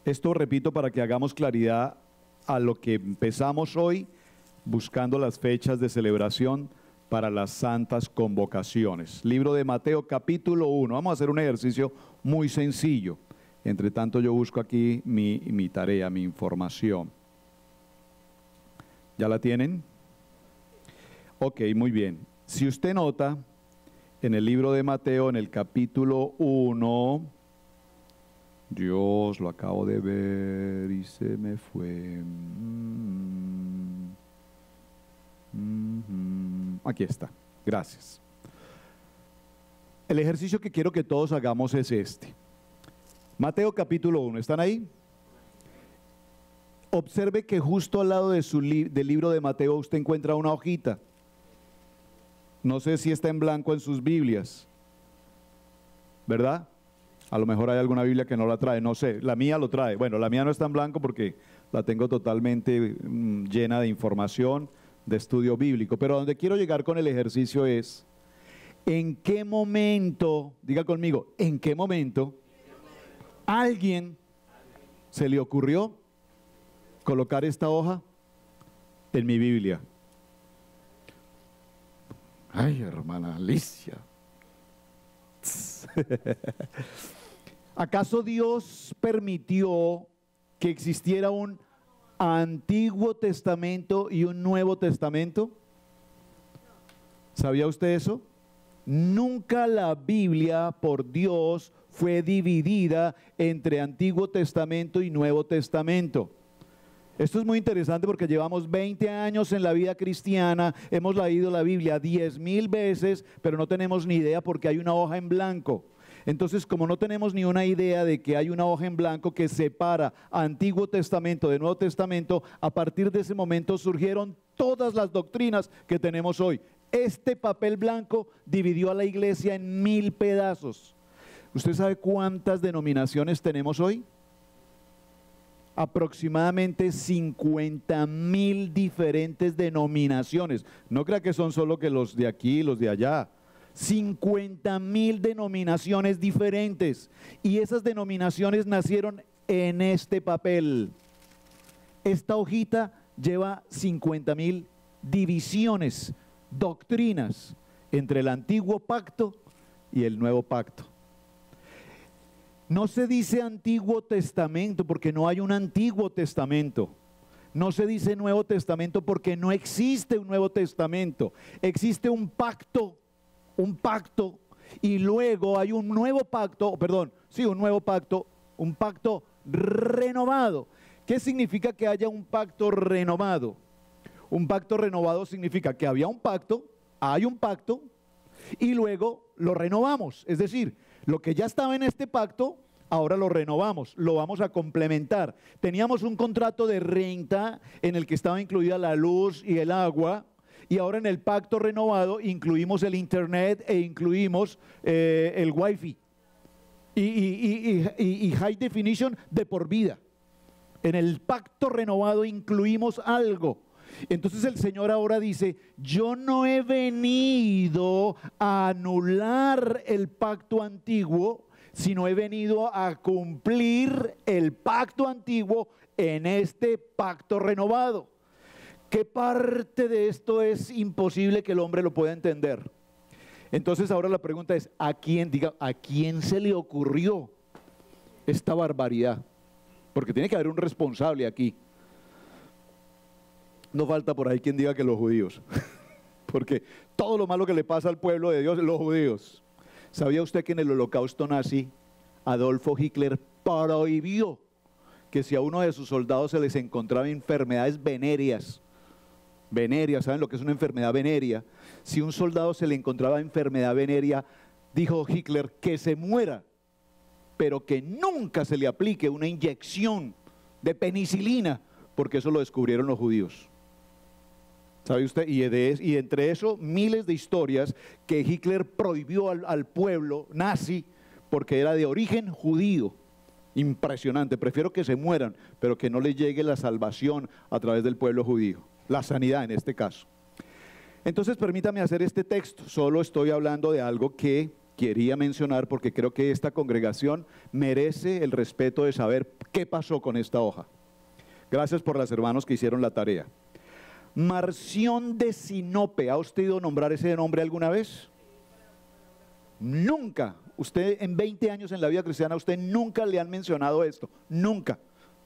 Esto repito para que hagamos claridad a lo que empezamos hoy, buscando las fechas de celebración para las santas convocaciones. Libro de Mateo capítulo 1. Vamos a hacer un ejercicio muy sencillo. Entre tanto yo busco aquí mi tarea, mi información. ¿Ya la tienen? Ok, muy bien. Si usted nota, en el libro de Mateo, en el capítulo 1, Dios, lo acabo de ver y se me fue. Aquí está, gracias. El ejercicio que quiero que todos hagamos es este. Mateo capítulo 1, ¿están ahí? Observe que justo al lado de del libro de Mateo usted encuentra una hojita. No sé si está en blanco en sus Biblias, ¿verdad? A lo mejor hay alguna Biblia que no la trae, no sé, la mía lo trae. Bueno, la mía no está en blanco porque la tengo totalmente llena de información, de estudio bíblico. Pero a donde quiero llegar con el ejercicio es, ¿en qué momento, diga conmigo, en qué momento a alguien se le ocurrió colocar esta hoja en mi Biblia? Ay, hermana Alicia. ¿Acaso Dios permitió que existiera un Antiguo Testamento y un Nuevo Testamento? ¿Sabía usted eso? Nunca la Biblia por Dios fue dividida entre Antiguo Testamento y Nuevo Testamento. Esto es muy interesante porque llevamos 20 años en la vida cristiana, hemos leído la Biblia 10,000 veces, pero no tenemos ni idea porque hay una hoja en blanco. Entonces, como no tenemos ni una idea de que hay una hoja en blanco que separa Antiguo Testamento de Nuevo Testamento, a partir de ese momento surgieron todas las doctrinas que tenemos hoy. Este papel blanco dividió a la iglesia en 1000 pedazos. ¿Usted sabe cuántas denominaciones tenemos hoy? Aproximadamente 50,000 diferentes denominaciones. No crea que son solo que los de aquí y los de allá. 50,000 denominaciones diferentes. Y esas denominaciones nacieron en este papel. Esta hojita lleva 50,000 divisiones, doctrinas entre el antiguo pacto y el nuevo pacto. No se dice Antiguo Testamento porque no hay un Antiguo Testamento. No se dice Nuevo Testamento porque no existe un Nuevo Testamento. Existe un pacto, y luego hay un nuevo pacto, un pacto renovado. ¿Qué significa que haya un pacto renovado? Un pacto renovado significa que había un pacto, hay un pacto, y luego lo renovamos. Es decir, lo que ya estaba en este pacto, ahora lo renovamos, lo vamos a complementar. Teníamos un contrato de renta en el que estaba incluida la luz y el agua, y ahora en el pacto renovado incluimos el internet e incluimos el wifi y high definition de por vida. En el pacto renovado incluimos algo. Entonces el Señor ahora dice, yo no he venido a anular el pacto antiguo, sino he venido a cumplir el pacto antiguo en este pacto renovado. ¿Qué parte de esto es imposible que el hombre lo pueda entender? Entonces ahora la pregunta es, ¿a quién se le ocurrió esta barbaridad? Porque tiene que haber un responsable aquí. No falta por ahí quien diga que los judíos, porque todo lo malo que le pasa al pueblo de Dios, los judíos. ¿Sabía usted que en el holocausto nazi, Adolfo Hitler prohibió que si a uno de sus soldados se les encontraba enfermedades venéreas, ¿saben lo que es una enfermedad venérea? Si un soldado se le encontraba enfermedad venérea, dijo Hitler que se muera, pero que nunca se le aplique una inyección de penicilina, porque eso lo descubrieron los judíos. ¿Sabe usted? Y entre eso, miles de historias que Hitler prohibió al pueblo nazi porque era de origen judío. Impresionante. Prefiero que se mueran, pero que no les llegue la salvación a través del pueblo judío. La sanidad en este caso. Entonces permítame hacer este texto. Solo estoy hablando de algo que quería mencionar porque creo que esta congregación merece el respeto de saber qué pasó con esta hoja. Gracias por los hermanos que hicieron la tarea. Marción de Sinope, ¿ha usted oído nombrar ese nombre alguna vez? Nunca. Usted en 20 años en la vida cristiana, a usted nunca le han mencionado esto, nunca.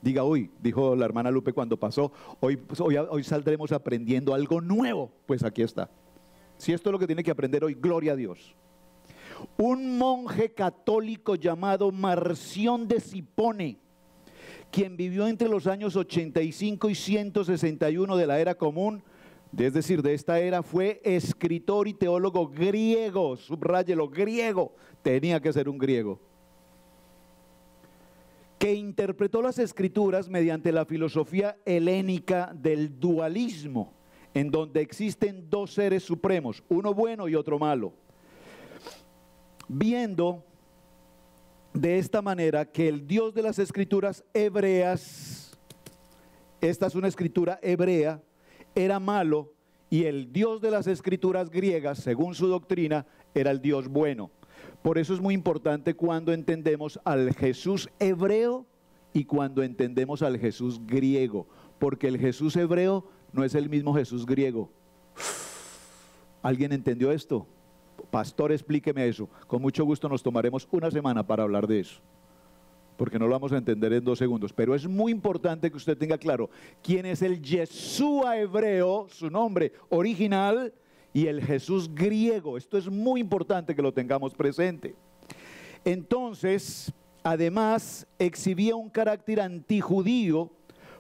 Diga, uy, dijo la hermana Lupe cuando pasó, hoy saldremos aprendiendo algo nuevo. Pues aquí está. Si esto es lo que tiene que aprender hoy, gloria a Dios. Un monje católico llamado Marción de Sipone, quien vivió entre los años 85 y 161 de la era común, es decir, de esta era, fue escritor y teólogo griego, subráyelo, griego, tenía que ser un griego, que interpretó las escrituras mediante la filosofía helénica del dualismo, en donde existen dos seres supremos, uno bueno y otro malo, viendo de esta manera que el Dios de las escrituras hebreas, esta es una escritura hebrea, era malo, y el Dios de las escrituras griegas, según su doctrina, era el Dios bueno. Por eso es muy importante cuando entendemos al Jesús hebreo y cuando entendemos al Jesús griego, porque el Jesús hebreo no es el mismo Jesús griego. ¿Alguien entendió esto? Pastor, explíqueme eso. Con mucho gusto nos tomaremos una semana para hablar de eso, porque no lo vamos a entender en 2 segundos, pero es muy importante que usted tenga claro quién es el Yeshua hebreo, su nombre original, y el Jesús griego. Esto es muy importante que lo tengamos presente. Entonces, además, exhibía un carácter antijudío,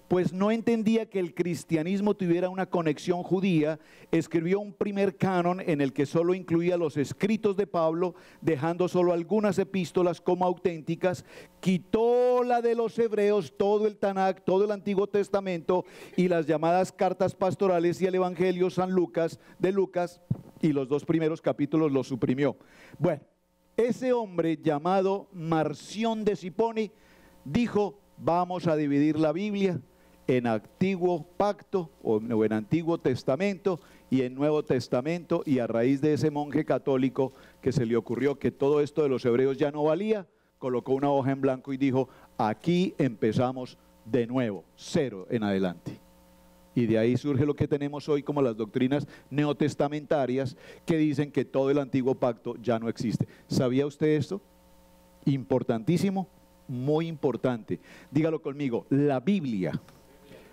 pues no entendía que el cristianismo tuviera una conexión judía. Escribió un primer canon en el que solo incluía los escritos de Pablo, dejando solo algunas epístolas como auténticas. Quitó la de los hebreos, todo el Tanakh, todo el Antiguo Testamento y las llamadas cartas pastorales y el Evangelio de Lucas, y los 2 primeros capítulos los suprimió. Bueno, ese hombre llamado Marción de Sipone dijo: vamos a dividir la Biblia en Antiguo Pacto o en Antiguo Testamento y en Nuevo Testamento, y a raíz de ese monje católico que se le ocurrió que todo esto de los hebreos ya no valía, colocó una hoja en blanco y dijo: aquí empezamos de nuevo, 0 en adelante. Y de ahí surge lo que tenemos hoy como las doctrinas neotestamentarias que dicen que todo el Antiguo Pacto ya no existe. ¿Sabía usted esto? Importantísimo, muy importante. Dígalo conmigo: la Biblia,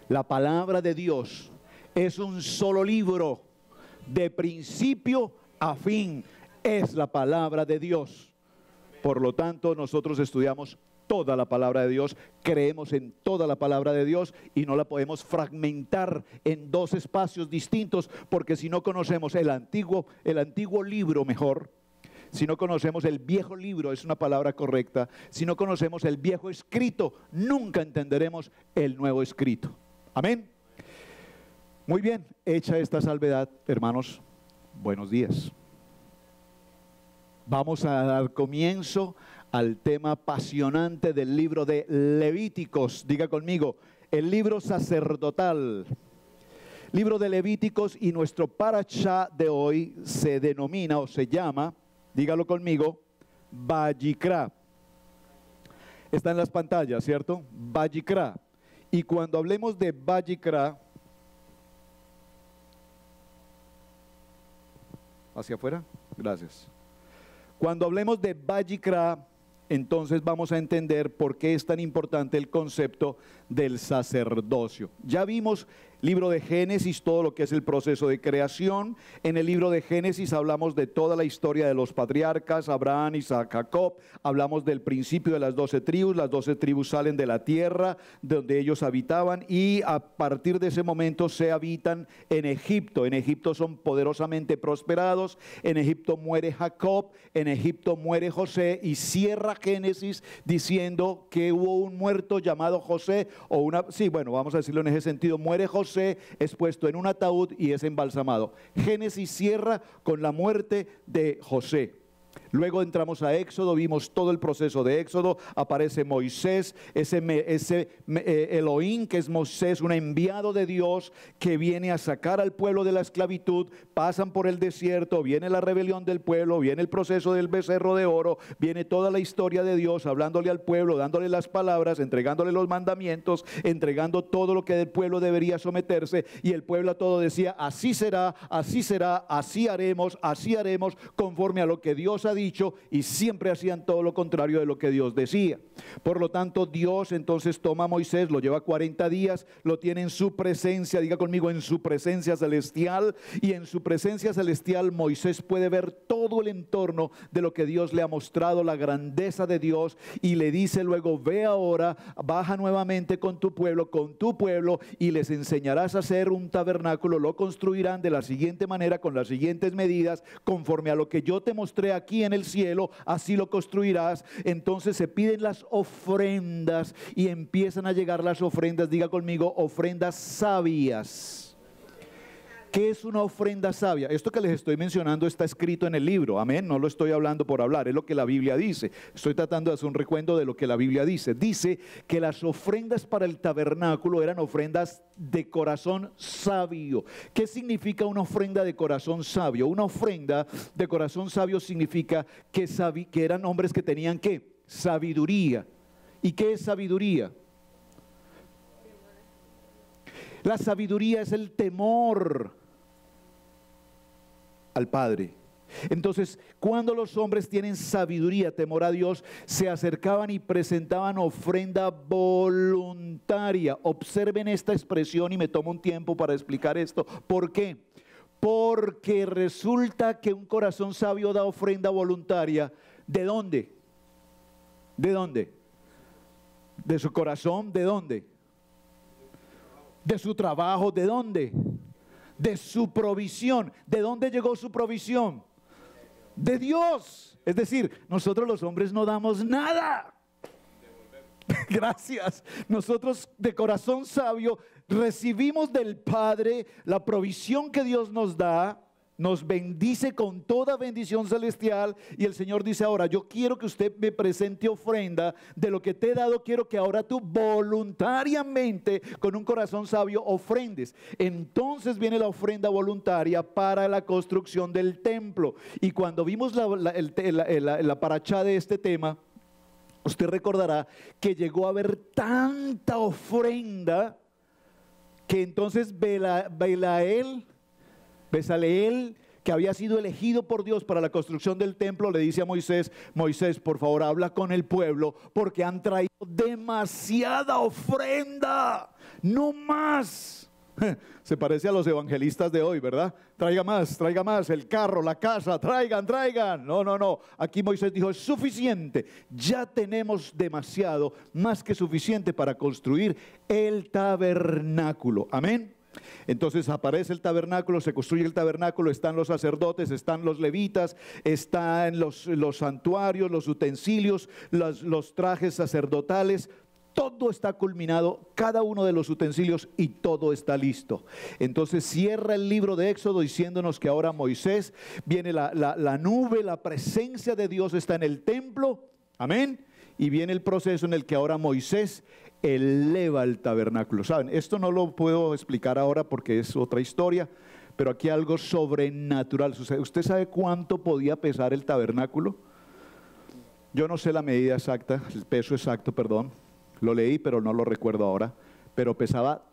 la palabra de Dios, es un solo libro, de principio a fin, es la palabra de Dios. Por lo tanto, nosotros estudiamos toda la palabra de Dios, creemos en toda la palabra de Dios y no la podemos fragmentar en 2 espacios distintos, porque si no conocemos el antiguo libro mejor, si no conocemos el viejo libro, es una palabra correcta, si no conocemos el viejo escrito, nunca entenderemos el nuevo escrito. Amén. Muy bien, hecha esta salvedad, hermanos, buenos días. Vamos a dar comienzo al tema apasionante del libro de Levíticos. Diga conmigo: el libro sacerdotal. Libro de Levíticos, y nuestro parashá de hoy se denomina o se llama, dígalo conmigo, Vayikra. Está en las pantallas, ¿cierto? Vayikra. Y cuando hablemos de Vayikra, hacia afuera, gracias. Cuando hablemos de Vayikra, entonces vamos a entender por qué es tan importante el concepto del sacerdocio. Ya vimos libro de Génesis, todo lo que es el proceso de creación. En el libro de Génesis hablamos de toda la historia de los patriarcas, Abraham, Isaac, Jacob. Hablamos del principio de las 12 tribus. Las 12 tribus salen de la tierra donde ellos habitaban y a partir de ese momento se habitan en Egipto. En Egipto son poderosamente prosperados. En Egipto muere Jacob, en Egipto muere José, y cierra Génesis diciendo que hubo un muerto llamado José, vamos a decirlo en ese sentido, muere José, es puesto en un ataúd y es embalsamado. Génesis cierra con la muerte de José. Luego entramos a Éxodo, vimos todo el proceso de Éxodo, aparece Moisés, Elohim, que es Moisés, un enviado de Dios que viene a sacar al pueblo de la esclavitud. Pasan por el desierto, viene la rebelión del pueblo, viene el proceso del becerro de oro, viene toda la historia de Dios hablándole al pueblo, dándole las palabras, entregándole los mandamientos, entregando todo lo que el pueblo debería someterse, y el pueblo a todo decía: así será, así haremos, conforme a lo que Dios ha dicho, y siempre hacían todo lo contrario de lo que Dios decía. Por lo tanto, Dios entonces toma a Moisés, lo lleva 40 días, lo tiene en su presencia, diga conmigo, en su presencia celestial, y en su presencia celestial Moisés puede ver todo el entorno de lo que Dios le ha mostrado, la grandeza de Dios, y le dice luego: ve ahora, baja nuevamente con tu pueblo, y les enseñarás a hacer un tabernáculo. Lo construirán de la siguiente manera, con las siguientes medidas, conforme a lo que yo te mostré aquí en el cielo, así lo construirás. Entonces se piden las ofrendas y empiezan a llegar las ofrendas. Diga conmigo: ofrendas sabias. ¿Qué es una ofrenda sabia? Esto que les estoy mencionando está escrito en el libro, amén, no lo estoy hablando por hablar, es lo que la Biblia dice. Estoy tratando de hacer un recuento de lo que la Biblia dice. Dice que las ofrendas para el tabernáculo eran ofrendas de corazón sabio. ¿Qué significa una ofrenda de corazón sabio? Una ofrenda de corazón sabio significa que eran hombres que tenían ¿qué? Sabiduría. ¿Y qué es sabiduría? La sabiduría es el temor al Padre. Entonces, cuando los hombres tienen sabiduría, temor a Dios, se acercaban y presentaban ofrenda voluntaria. Observen esta expresión y me tomo un tiempo para explicar esto. ¿Por qué? Porque resulta que un corazón sabio da ofrenda voluntaria. ¿De dónde? ¿De dónde? ¿De su corazón? ¿De dónde? ¿De su trabajo? ¿De dónde? De su provisión. ¿De dónde llegó su provisión? De Dios. Es decir, nosotros los hombres no damos nada. Gracias. Nosotros de corazón sabio recibimos del Padre la provisión que Dios nos da. Nos bendice con toda bendición celestial, y el Señor dice: ahora yo quiero que usted me presente ofrenda de lo que te he dado. Quiero que ahora tú voluntariamente, con un corazón sabio, ofrendes. Entonces viene la ofrenda voluntaria para la construcción del templo. Y cuando vimos la parachá de este tema, usted recordará que llegó a haber tanta ofrenda que entonces Bezaleel, que había sido elegido por Dios para la construcción del templo, le dice a Moisés: Moisés, por favor, habla con el pueblo, porque han traído demasiada ofrenda, no más. Se parece a los evangelistas de hoy, ¿verdad? Traiga más, el carro, la casa, traigan. No. Aquí Moisés dijo: es suficiente, ya tenemos demasiado, más que suficiente para construir el tabernáculo. Amén. Entonces aparece el tabernáculo, se construye el tabernáculo, están los sacerdotes, están los levitas, están los santuarios, los utensilios, los trajes sacerdotales. Todo está culminado, cada uno de los utensilios, y todo está listo. Entonces cierra el libro de Éxodo diciéndonos que ahora Moisés, viene la nube, la presencia de Dios está en el templo, amén, y viene el proceso en el que ahora Moisés eleva el tabernáculo. Saben, esto no lo puedo explicar ahora porque es otra historia, pero aquí algo sobrenatural sucede. ¿Usted sabe cuánto podía pesar el tabernáculo? Yo no sé la medida exacta, el peso exacto, perdón. Lo leí, pero no lo recuerdo ahora. Pero pesaba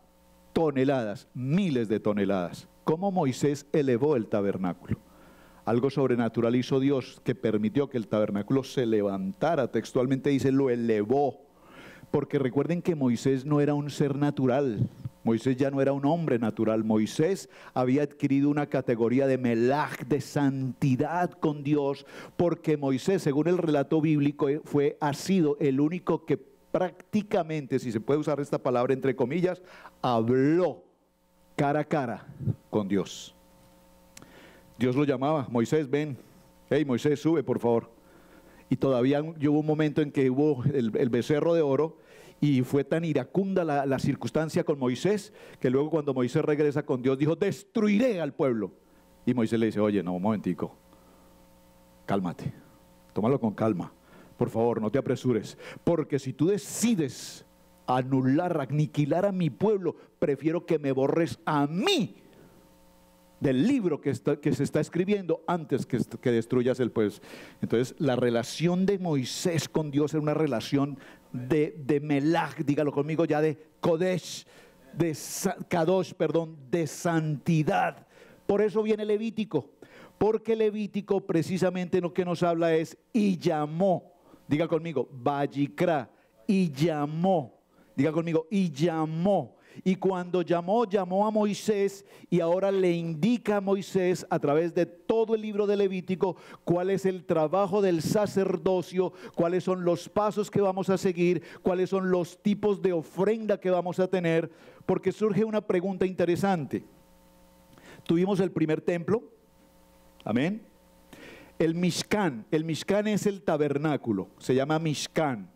toneladas, miles de toneladas. ¿Cómo Moisés elevó el tabernáculo? Algo sobrenatural hizo Dios, que permitió que el tabernáculo se levantara. Textualmente dice: lo elevó. Porque recuerden que Moisés no era un ser natural. Moisés ya no era un hombre natural. Moisés había adquirido una categoría de melaj, de santidad con Dios, porque Moisés, según el relato bíblico, ha sido el único que prácticamente, si se puede usar esta palabra entre comillas, habló cara a cara con Dios. Dios lo llamaba: Moisés, ven. Hey, Moisés, sube por favor. Y todavía hubo un momento en que hubo el becerro de oro, y fue tan iracunda la circunstancia con Moisés, que luego cuando Moisés regresa con Dios dijo: destruiré al pueblo. Y Moisés le dice: oye, no, un momentico, cálmate, tómalo con calma. Por favor, no te apresures. Porque si tú decides anular, aniquilar a mi pueblo, prefiero que me borres a mí del libro que se está escribiendo antes que destruyas el pueblo. Entonces, la relación de Moisés con Dios era una relación de melaj, dígalo conmigo ya, de kodesh, kadosh, perdón, de santidad. Por eso viene Levítico, porque Levítico precisamente lo que nos habla es y llamó, diga conmigo, vayikra, y llamó, diga conmigo, y llamó. Y cuando llamó a Moisés, y ahora le indica a Moisés a través de todo el libro de Levítico cuál es el trabajo del sacerdocio, cuáles son los pasos que vamos a seguir, cuáles son los tipos de ofrenda que vamos a tener, porque surge una pregunta interesante. Tuvimos el primer templo, amén. El Mishkan es el tabernáculo, se llama Mishkan.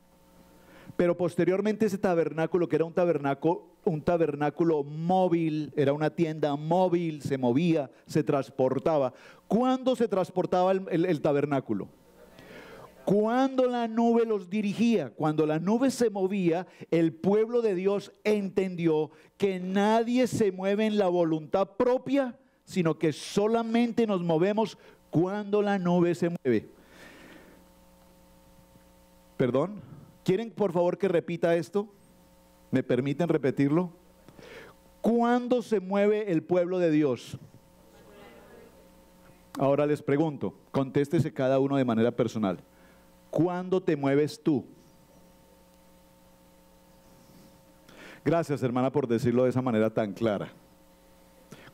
Pero posteriormente ese tabernáculo, que era un tabernáculo móvil, era una tienda móvil, se movía, se transportaba. ¿Cuándo se transportaba el tabernáculo? Cuando la nube los dirigía. Cuando la nube se movía, el pueblo de Dios entendió que nadie se mueve en la voluntad propia, sino que solamente nos movemos cuando la nube se mueve. ¿Perdón? ¿Quieren por favor que repita esto? ¿Me permiten repetirlo? ¿Cuándo se mueve el pueblo de Dios? Ahora les pregunto, contéstese cada uno de manera personal. ¿Cuándo te mueves tú? Gracias, hermana, por decirlo de esa manera tan clara.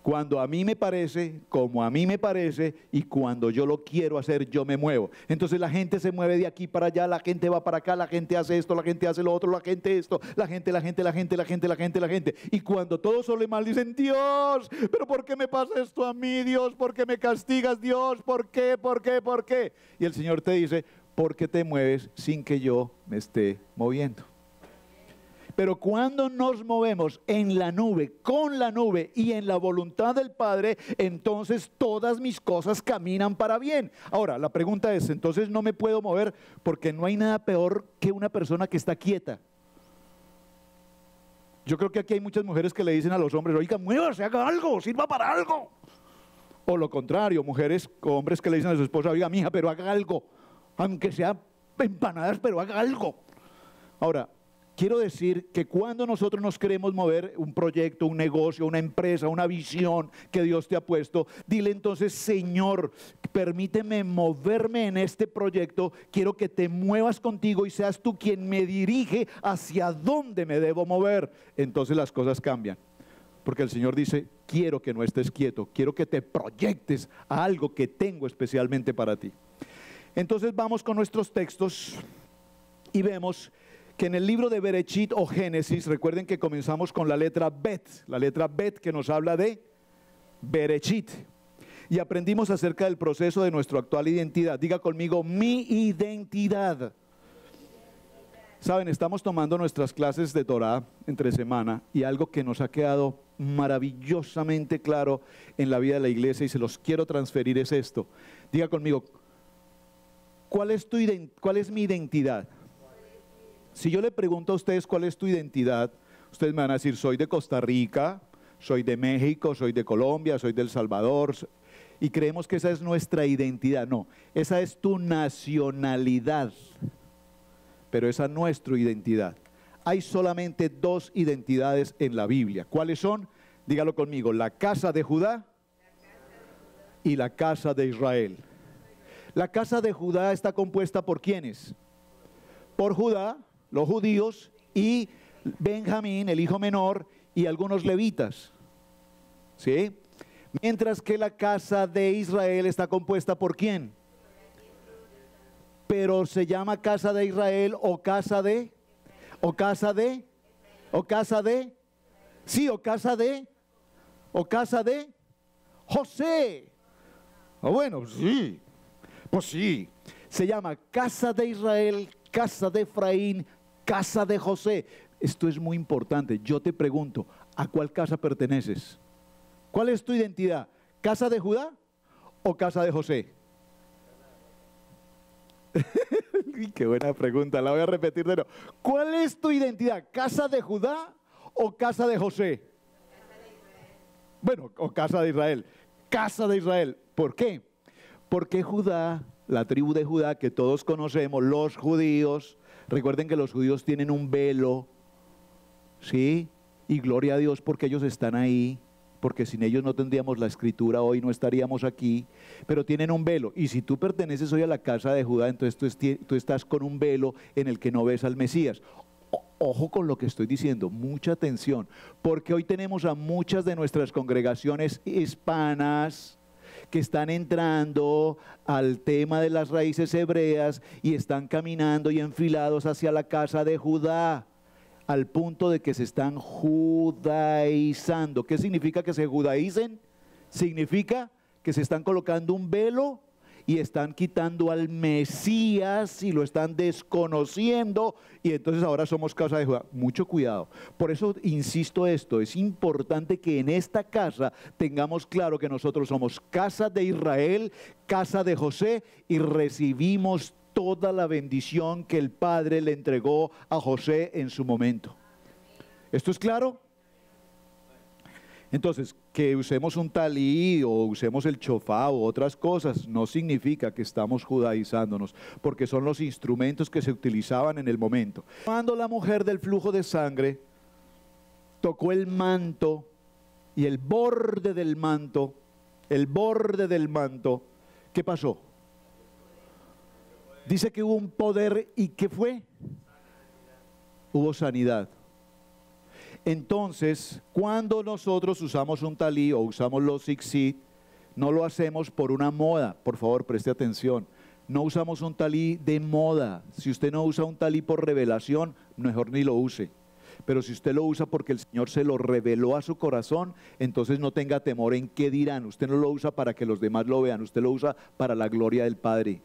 Cuando a mí me parece, como a mí me parece, y cuando yo lo quiero hacer, yo me muevo. Entonces la gente se mueve de aquí para allá, la gente va para acá, la gente hace esto, la gente hace lo otro, la gente esto, la gente. Y cuando todo sale mal, dicen, Dios, pero ¿por qué me pasa esto a mí, Dios? ¿Por qué me castigas, Dios? ¿Por qué? Y el Señor te dice, porque te mueves sin que yo me esté moviendo. Pero cuando nos movemos en la nube, con la nube y en la voluntad del Padre, entonces todas mis cosas caminan para bien. Ahora, la pregunta es, entonces no me puedo mover porque no hay nada peor que una persona que está quieta. Yo creo que aquí hay muchas mujeres que le dicen a los hombres, oiga, muévase, haga algo, sirva para algo. O lo contrario, mujeres o hombres que le dicen a su esposa, oiga, mija, pero haga algo, aunque sea empanadas, pero haga algo. Ahora, quiero decir que cuando nosotros nos queremos mover un proyecto, un negocio, una empresa, una visión que Dios te ha puesto, dile entonces, Señor, permíteme moverme en este proyecto, quiero que te muevas contigo y seas tú quien me dirige hacia dónde me debo mover. Entonces las cosas cambian, porque el Señor dice, quiero que no estés quieto, quiero que te proyectes a algo que tengo especialmente para ti. Entonces vamos con nuestros textos y vemos que en el libro de Bereshit o Génesis, recuerden que comenzamos con la letra Bet que nos habla de Bereshit, y aprendimos acerca del proceso de nuestra actual identidad. Diga conmigo, mi identidad. Saben, estamos tomando nuestras clases de Torah entre semana, y algo que nos ha quedado maravillosamente claro en la vida de la iglesia y se los quiero transferir es esto. Diga conmigo, ¿cuál es mi identidad? Si yo le pregunto a ustedes cuál es tu identidad, ustedes me van a decir, soy de Costa Rica, soy de México, soy de Colombia, soy de El Salvador, y creemos que esa es nuestra identidad. No, esa es tu nacionalidad, pero esa no es tu identidad. Hay solamente dos identidades en la Biblia. ¿Cuáles son? Dígalo conmigo, la casa de Judá y la casa de Israel. La casa de Judá está compuesta ¿por quiénes? Por Judá, los judíos, y Benjamín, el hijo menor, y algunos levitas, ¿sí? Mientras que la casa de Israel está compuesta ¿por quién? Pero se llama casa de Israel o casa de José. Bueno, sí, pues sí, se llama casa de Israel, casa de Efraín, casa de José. Esto es muy importante. Yo te pregunto, ¿a cuál casa perteneces? ¿Cuál es tu identidad? ¿Casa de Judá o casa de José? Qué buena pregunta, la voy a repetir de nuevo. ¿Cuál es tu identidad? ¿Casa de Judá o casa de José? Bueno, o casa de Israel. Casa de Israel. ¿Por qué? Porque Judá, la tribu de Judá que todos conocemos, los judíos, recuerden que los judíos tienen un velo, ¿sí? Y gloria a Dios porque ellos están ahí, porque sin ellos no tendríamos la escritura hoy, no estaríamos aquí, pero tienen un velo. Y si tú perteneces hoy a la casa de Judá, entonces tú estás con un velo en el que no ves al Mesías. Ojo con lo que estoy diciendo, mucha atención, porque hoy tenemos a muchas de nuestras congregaciones hispanas que están entrando al tema de las raíces hebreas y están caminando y enfilados hacia la casa de Judá, al punto de que se están judaizando. ¿Qué significa que se judaicen? Significa que se están colocando un velo y están quitando al Mesías y lo están desconociendo, y entonces ahora somos casa de Judá. Mucho cuidado. Por eso insisto esto, es importante que en esta casa tengamos claro que nosotros somos casa de Israel, casa de José, y recibimos toda la bendición que el Padre le entregó a José en su momento. ¿Esto es claro? Entonces, que usemos un talí o usemos el chofá o otras cosas no significa que estamos judaizándonos, porque son los instrumentos que se utilizaban en el momento. Cuando la mujer del flujo de sangre tocó el manto y el borde del manto, ¿qué pasó? Dice que hubo un poder, ¿y qué fue? Hubo sanidad. Entonces, cuando nosotros usamos un talí o usamos los tzitzit, no lo hacemos por una moda. Por favor, preste atención. No usamos un talí de moda. Si usted no usa un talí por revelación, mejor ni lo use. Pero si usted lo usa porque el Señor se lo reveló a su corazón, entonces no tenga temor en qué dirán. Usted no lo usa para que los demás lo vean, usted lo usa para la gloria del Padre.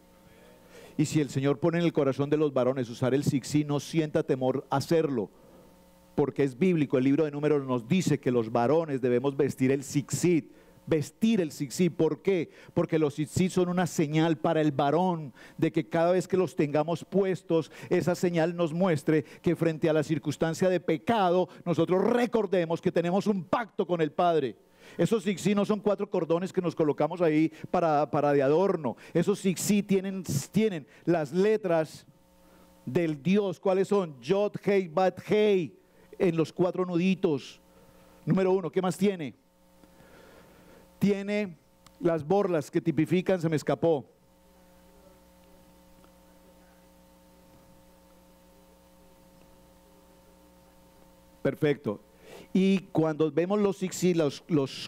Y si el Señor pone en el corazón de los varones usar el tzitzit, no sienta temor hacerlo, porque es bíblico. El libro de Números nos dice que los varones debemos vestir el tzitzit. ¿Por qué? Porque los tzitzit son una señal para el varón, de que cada vez que los tengamos puestos, esa señal nos muestre que frente a la circunstancia de pecado, nosotros recordemos que tenemos un pacto con el Padre. Esos tzitzit no son 4 cordones que nos colocamos ahí para de adorno. Esos tzitzit tienen las letras del Dios. ¿Cuáles son? Yod, Hei, Bat, Hei, en los 4 nuditos. Número 1, ¿qué más tiene? Tiene las borlas que tipifican, se me escapó. Perfecto. Y cuando vemos los tzitzit,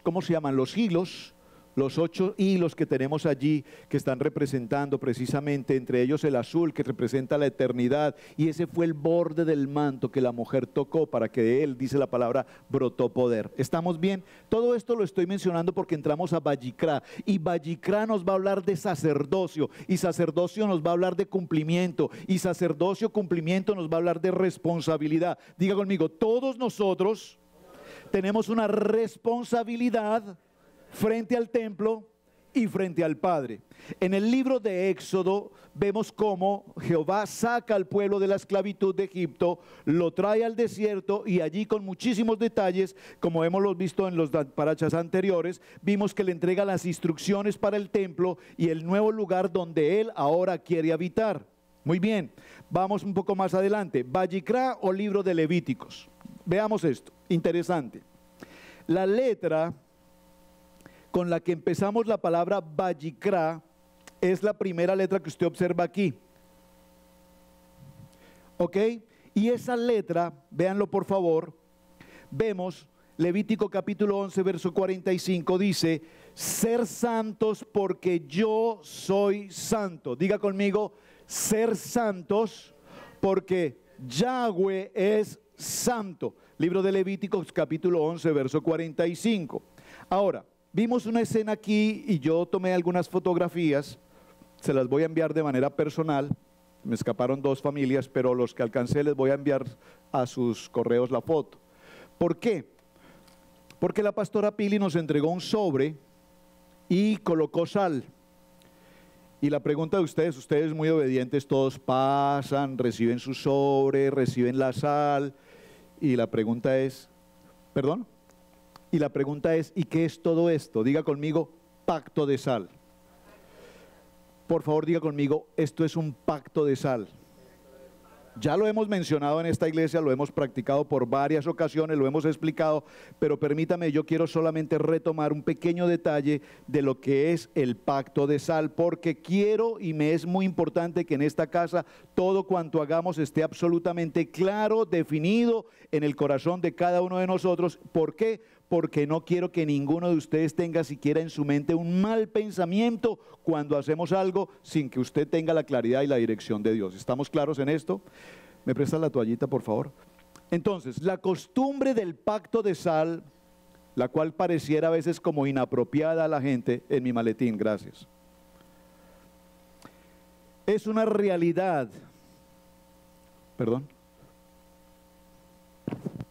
¿cómo se llaman? Los hilos, los 8 hilos que tenemos allí, que están representando precisamente, entre ellos el azul, que representa la eternidad, y ese fue el borde del manto que la mujer tocó, para que de él, dice la palabra, brotó poder. ¿Estamos bien? Todo esto lo estoy mencionando porque entramos a Vayikra, y Vayikra nos va a hablar de sacerdocio, y sacerdocio nos va a hablar de cumplimiento, y sacerdocio, cumplimiento nos va a hablar de responsabilidad. Diga conmigo, todos nosotros tenemos una responsabilidad frente al templo y frente al Padre. En el libro de Éxodo vemos cómo Jehová saca al pueblo de la esclavitud de Egipto, lo trae al desierto, y allí, con muchísimos detalles, como hemos visto en los parachas anteriores, vimos que le entrega las instrucciones para el templo y el nuevo lugar donde él ahora quiere habitar. Muy bien, vamos un poco más adelante. Vayikra o libro de Levíticos. Veamos esto, interesante. La letra con la que empezamos la palabra Vayikra es la primera letra que usted observa aquí. ¿Ok? Y esa letra, véanlo por favor, vemos Levítico capítulo 11, verso 45, dice: ser santos porque yo soy santo. Diga conmigo, ser santos porque Yahweh es santo. Libro de Levíticos capítulo 11, verso 45. Ahora, vimos una escena aquí y yo tomé algunas fotografías, se las voy a enviar de manera personal. Me escaparon 2 familias, pero los que alcancé les voy a enviar a sus correos la foto. ¿Por qué? Porque la pastora Pili nos entregó un sobre y colocó sal. Y la pregunta de ustedes muy obedientes, todos pasan, reciben su sobre, reciben la sal. Y la pregunta es, ¿perdón? Y la pregunta es, ¿y qué es todo esto? Diga conmigo, pacto de sal. Por favor, diga conmigo, esto es un pacto de sal. Ya lo hemos mencionado en esta iglesia, lo hemos practicado por varias ocasiones, lo hemos explicado, pero permítame, yo quiero solamente retomar un pequeño detalle de lo que es el pacto de sal, porque quiero y me es muy importante que en esta casa todo cuanto hagamos esté absolutamente claro, definido en el corazón de cada uno de nosotros. ¿Por qué? Porque no quiero que ninguno de ustedes tenga siquiera en su mente un mal pensamiento cuando hacemos algo sin que usted tenga la claridad y la dirección de Dios. ¿Estamos claros en esto? ¿Me prestas la toallita, por favor? Entonces, la costumbre del pacto de sal, la cual pareciera a veces como inapropiada a la gente, en mi maletín, gracias, es una realidad. Perdón.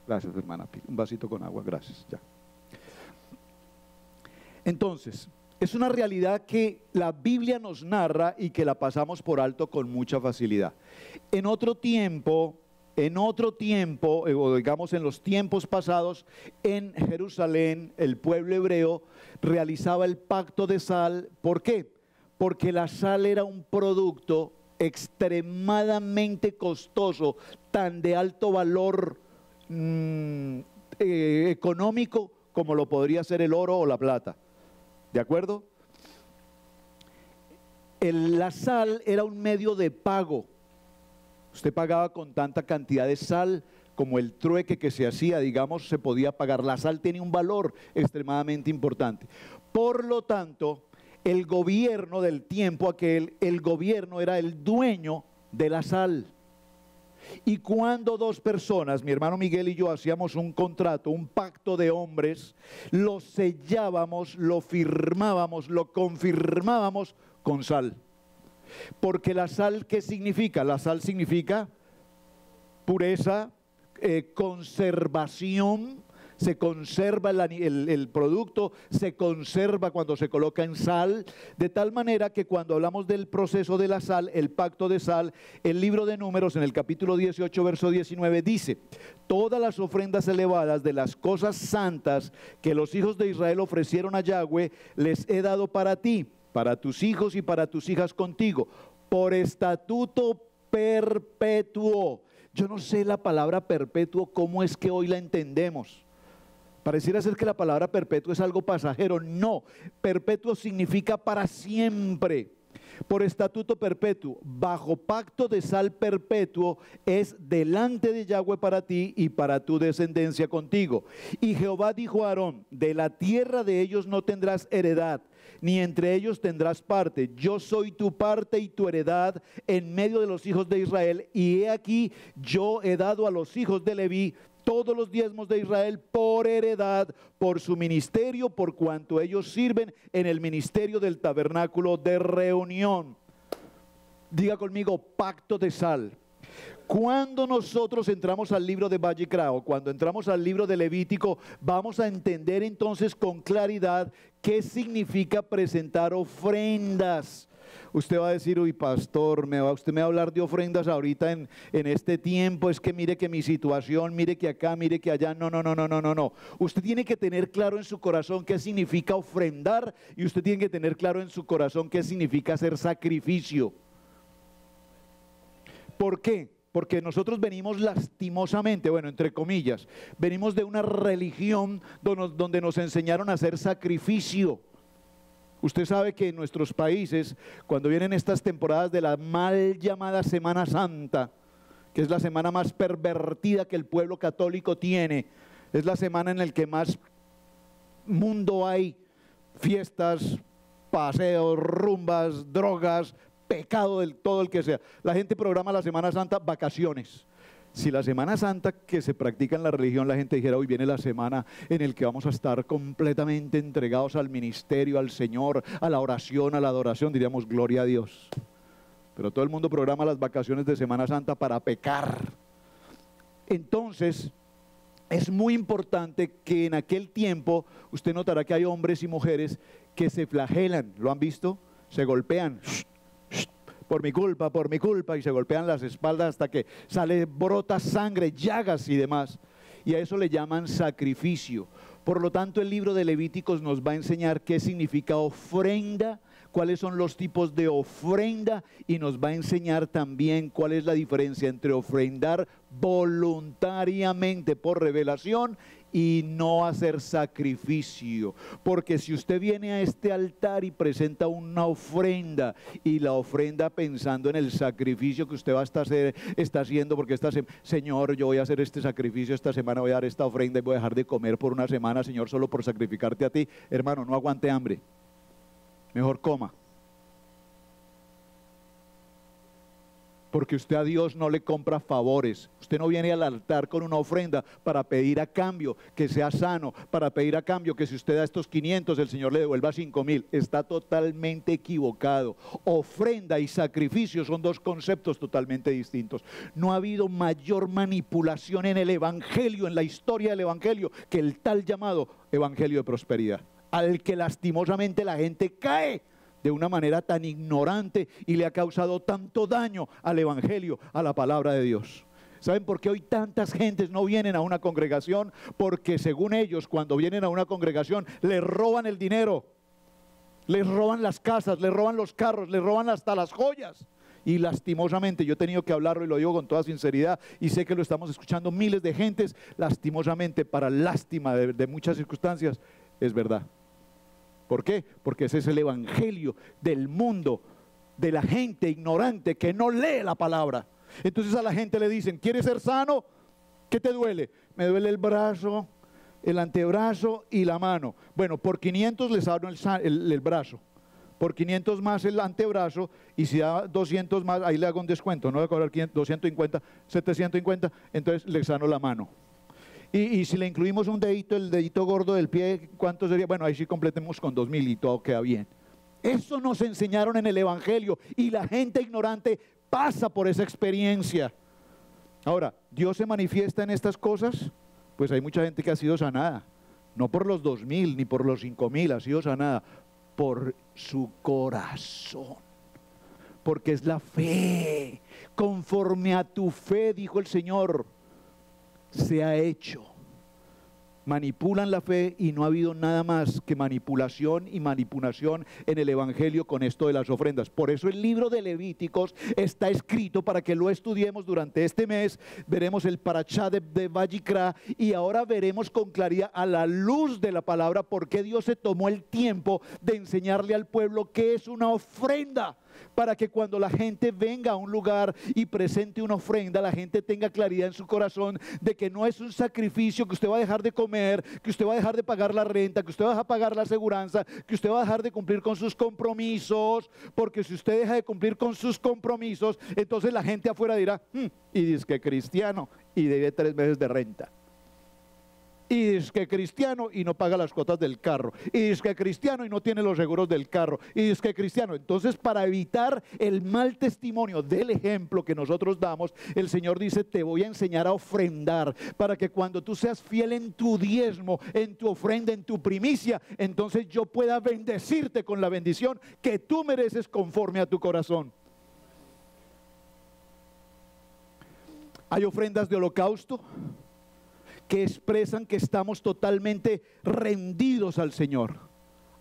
Gracias, hermana. Un vasito con agua, gracias. Ya. Entonces, es una realidad que la Biblia nos narra y que la pasamos por alto con mucha facilidad. En otro tiempo, o digamos en los tiempos pasados, en Jerusalén, el pueblo hebreo realizaba el pacto de sal. ¿Por qué? Porque la sal era un producto extremadamente costoso, tan de alto valor económico como lo podría ser el oro o la plata. ¿De acuerdo? La sal era un medio de pago. Usted pagaba con tanta cantidad de sal como el trueque que se hacía, digamos, se podía pagar. La sal tenía un valor extremadamente importante. Por lo tanto, el gobierno del tiempo aquel, el gobierno era el dueño de la sal. Y cuando dos personas, mi hermano Miguel y yo, hacíamos un contrato, un pacto de hombres, lo sellábamos, lo firmábamos, lo confirmábamos con sal. Porque la sal, ¿qué significa? La sal significa pureza, conservación. Se conserva el producto, se conserva cuando se coloca en sal, de tal manera que cuando hablamos del proceso de la sal, el pacto de sal, el libro de Números en el capítulo 18, verso 19 dice: todas las ofrendas elevadas de las cosas santas que los hijos de Israel ofrecieron a Yahweh, les he dado para ti, para tus hijos y para tus hijas contigo, por estatuto perpetuo. Yo no sé la palabra perpetuo, ¿cómo es que hoy la entendemos? Pareciera ser que la palabra perpetuo es algo pasajero. No, perpetuo significa para siempre. Por estatuto perpetuo, bajo pacto de sal perpetuo, es delante de Yahweh para ti y para tu descendencia contigo. Y Jehová dijo a Aarón: de la tierra de ellos no tendrás heredad, ni entre ellos tendrás parte. Yo soy tu parte y tu heredad en medio de los hijos de Israel. Y he aquí, yo he dado a los hijos de Leví todos los diezmos de Israel por heredad, por su ministerio, por cuanto ellos sirven en el ministerio del tabernáculo de reunión. Diga conmigo, pacto de sal. Cuando nosotros entramos al libro de Vallecra, o cuando entramos al libro de Levítico, vamos a entender entonces con claridad qué significa presentar ofrendas. Usted va a decir: uy, pastor, usted me va a hablar de ofrendas ahorita en este tiempo, es que mire que mi situación, mire que acá, mire que allá. No. Usted tiene que tener claro en su corazón qué significa ofrendar, y usted tiene que tener claro en su corazón qué significa hacer sacrificio. ¿Por qué? Porque nosotros venimos lastimosamente, bueno, entre comillas, venimos de una religión donde nos enseñaron a hacer sacrificio. Usted sabe que en nuestros países, cuando vienen estas temporadas de la mal llamada Semana Santa, que es la semana más pervertida que el pueblo católico tiene, es la semana en la que más mundo hay, fiestas, paseos, rumbas, drogas, pecado del todo el que sea. La gente programa la Semana Santa vacaciones. Si la Semana Santa que se practica en la religión, la gente dijera: hoy viene la semana en la que vamos a estar completamente entregados al ministerio, al Señor, a la oración, a la adoración, diríamos: gloria a Dios. Pero todo el mundo programa las vacaciones de Semana Santa para pecar. Entonces, es muy importante que en aquel tiempo, usted notará que hay hombres y mujeres que se flagelan. ¿Lo han visto? Se golpean. por mi culpa, y se golpean las espaldas hasta que sale, brota sangre, llagas y demás. Y a eso le llaman sacrificio. Por lo tanto, el libro de Levíticos nos va a enseñar qué significa ofrenda, cuáles son los tipos de ofrenda, y nos va a enseñar también cuál es la diferencia entre ofrendar voluntariamente por revelación y no hacer sacrificio. Porque si usted viene a este altar y presenta una ofrenda, y la ofrenda pensando en el sacrificio que usted va a está haciendo, porque Señor, yo voy a hacer este sacrificio esta semana, voy a dar esta ofrenda y voy a dejar de comer por una semana, Señor, solo por sacrificarte a ti. Hermano, no aguante hambre, mejor coma. Porque usted a Dios no le compra favores. Usted no viene al altar con una ofrenda para pedir a cambio que sea sano, para pedir a cambio que si usted da estos 500 el Señor le devuelva 5,000. Está totalmente equivocado. Ofrenda y sacrificio son dos conceptos totalmente distintos. No ha habido mayor manipulación en el Evangelio, en la historia del Evangelio, que el tal llamado Evangelio de prosperidad, al que lastimosamente la gente cae de una manera tan ignorante y le ha causado tanto daño al Evangelio, a la palabra de Dios. ¿Saben por qué hoy tantas gentes no vienen a una congregación? Porque según ellos, cuando vienen a una congregación, les roban el dinero, les roban las casas, les roban los carros, les roban hasta las joyas. Y lastimosamente, yo he tenido que hablarlo y lo digo con toda sinceridad, y sé que lo estamos escuchando miles de gentes, lastimosamente, para lástima de muchas circunstancias, es verdad. ¿Por qué? Porque ese es el evangelio del mundo, de la gente ignorante que no lee la palabra. Entonces a la gente le dicen, ¿quieres ser sano? ¿Qué te duele? Me duele el brazo, el antebrazo y la mano. Bueno, por 500 les abro el brazo, por 500 más el antebrazo, y si da 200 más, ahí le hago un descuento, no voy a cobrar 500, 250, 750, entonces le sano la mano. Y si le incluimos un dedito, el dedito gordo del pie, ¿cuánto sería? Bueno, ahí sí completemos con 2,000 y todo queda bien. Eso nos enseñaron en el Evangelio y la gente ignorante pasa por esa experiencia. Ahora, ¿Dios se manifiesta en estas cosas? Pues hay mucha gente que ha sido sanada, no por los 2,000 ni por los 5,000, ha sido sanada por su corazón. Porque es la fe, conforme a tu fe, dijo el Señor, se ha hecho. Manipulan la fe y no ha habido nada más que manipulación y manipulación en el Evangelio con esto de las ofrendas. Por eso el libro de Levíticos está escrito para que lo estudiemos durante este mes. Veremos el parashá de Vayikra y ahora veremos con claridad, a la luz de la palabra, por qué Dios se tomó el tiempo de enseñarle al pueblo qué es una ofrenda, para que cuando la gente venga a un lugar y presente una ofrenda, la gente tenga claridad en su corazón de que no es un sacrificio que usted va a dejar de comer, que usted va a dejar de pagar la renta, que usted va a pagar la aseguranza, que usted va a dejar de cumplir con sus compromisos, porque si usted deja de cumplir con sus compromisos, entonces la gente afuera dirá, y dice que cristiano y debe 3 meses de renta. Y dice que cristiano y no paga las cuotas del carro. Y dice que cristiano y no tiene los seguros del carro. Y dice que cristiano. Entonces, para evitar el mal testimonio del ejemplo que nosotros damos, el Señor dice, te voy a enseñar a ofrendar, para que cuando tú seas fiel en tu diezmo, en tu ofrenda, en tu primicia, entonces yo pueda bendecirte con la bendición que tú mereces conforme a tu corazón. Hay ofrendas de holocausto que expresan que estamos totalmente rendidos al Señor.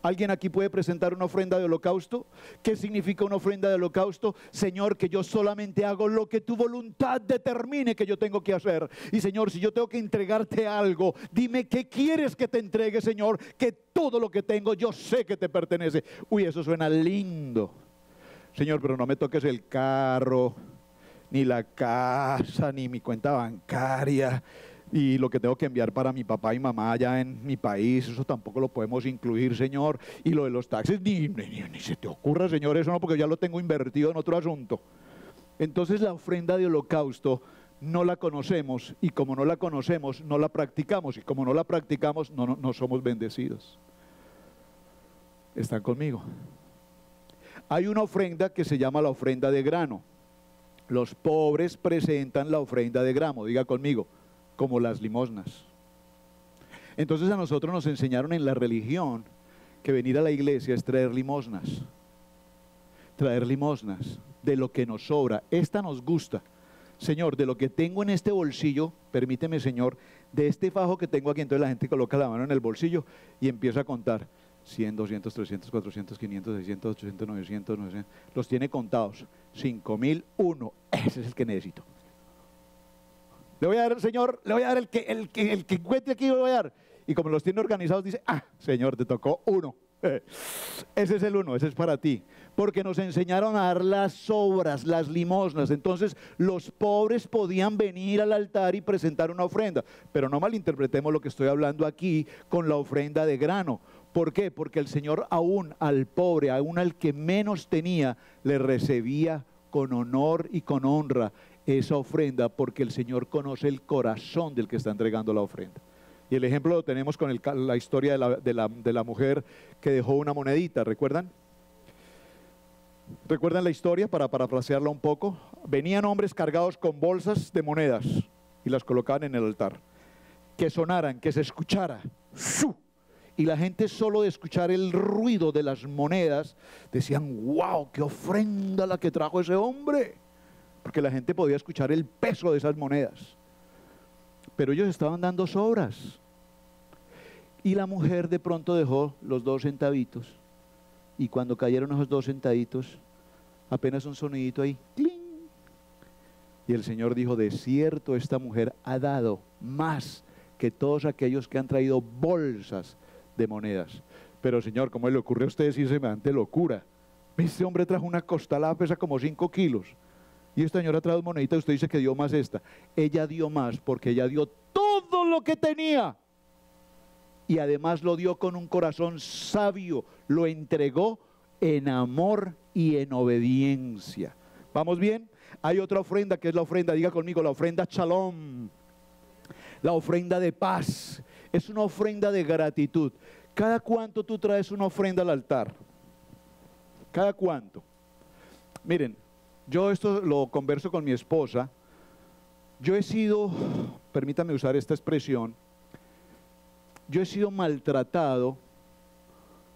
¿Alguien aquí puede presentar una ofrenda de holocausto? ¿Qué significa una ofrenda de holocausto? Señor, que yo solamente hago lo que tu voluntad determine que yo tengo que hacer. Y Señor, si yo tengo que entregarte algo, dime qué quieres que te entregue, Señor, que todo lo que tengo yo sé que te pertenece. Uy, eso suena lindo. Señor, pero no me toques el carro, ni la casa, ni mi cuenta bancaria, y lo que tengo que enviar para mi papá y mamá allá en mi país, eso tampoco lo podemos incluir, Señor. Y lo de los taxes, ni se te ocurra, Señor, eso no, porque ya lo tengo invertido en otro asunto. Entonces la ofrenda de holocausto no la conocemos, y como no la conocemos, no la practicamos, y como no la practicamos, no somos bendecidos. ¿Están conmigo? Hay una ofrenda que se llama la ofrenda de grano. Los pobres presentan la ofrenda de grano, diga conmigo, como las limosnas. Entonces a nosotros nos enseñaron en la religión que venir a la iglesia es traer limosnas. Traer limosnas. de lo que nos sobra. Esta nos gusta. Señor, de lo que tengo en este bolsillo, permíteme, Señor, de este fajo que tengo aquí. Entonces la gente coloca la mano en el bolsillo y empieza a contar. 100, 200, 300, 400, 500, 600, 800, 900, 900. Los tiene contados. 5.000, 1. Ese es el que necesito. Le voy a dar, Señor, le voy a dar el que encuentre aquí, le voy a dar. Y como los tiene organizados, dice, Señor, te tocó 1. Ese es el 1, ese es para ti. Porque nos enseñaron a dar las sobras, las limosnas. Entonces los pobres podían venir al altar y presentar una ofrenda. Pero no malinterpretemos lo que estoy hablando aquí con la ofrenda de grano. ¿Por qué? Porque el Señor aún al pobre, aún al que menos tenía, le recibía con honor y con honra esa ofrenda, porque el Señor conoce el corazón del que está entregando la ofrenda. Y el ejemplo lo tenemos con la historia de la mujer que dejó una monedita, ¿recuerdan? ¿Recuerdan la historia? Para parafrasearla un poco. Venían hombres cargados con bolsas de monedas y las colocaban en el altar. Que sonaran, que se escuchara. ¡Shu! Y la gente, solo de escuchar el ruido de las monedas, decían, wow, qué ofrenda la que trajo ese hombre. Porque la gente podía escuchar el peso de esas monedas. Pero ellos estaban dando sobras. Y la mujer de pronto dejó los 2 centavitos. Y cuando cayeron esos 2 centavitos, apenas un sonidito ahí, ¡cling! Y el Señor dijo, de cierto esta mujer ha dado más que todos aquellos que han traído bolsas de monedas. Pero Señor, ¿cómo le ocurre a usted decir semejante locura? Este hombre trajo una costalada, pesa como 5 kilos. Y esta señora trae 2 moneditas, usted dice que dio más esta. Ella dio más porque ella dio todo lo que tenía. Y además lo dio con un corazón sabio. Lo entregó en amor y en obediencia. ¿Vamos bien? Hay otra ofrenda que es la ofrenda, diga conmigo, la ofrenda Shalom. La ofrenda de paz. Es una ofrenda de gratitud. ¿Cada cuánto tú traes una ofrenda al altar? ¿Cada cuánto? Miren, yo esto lo converso con mi esposa. Yo he sido, permítame usar esta expresión, yo he sido maltratado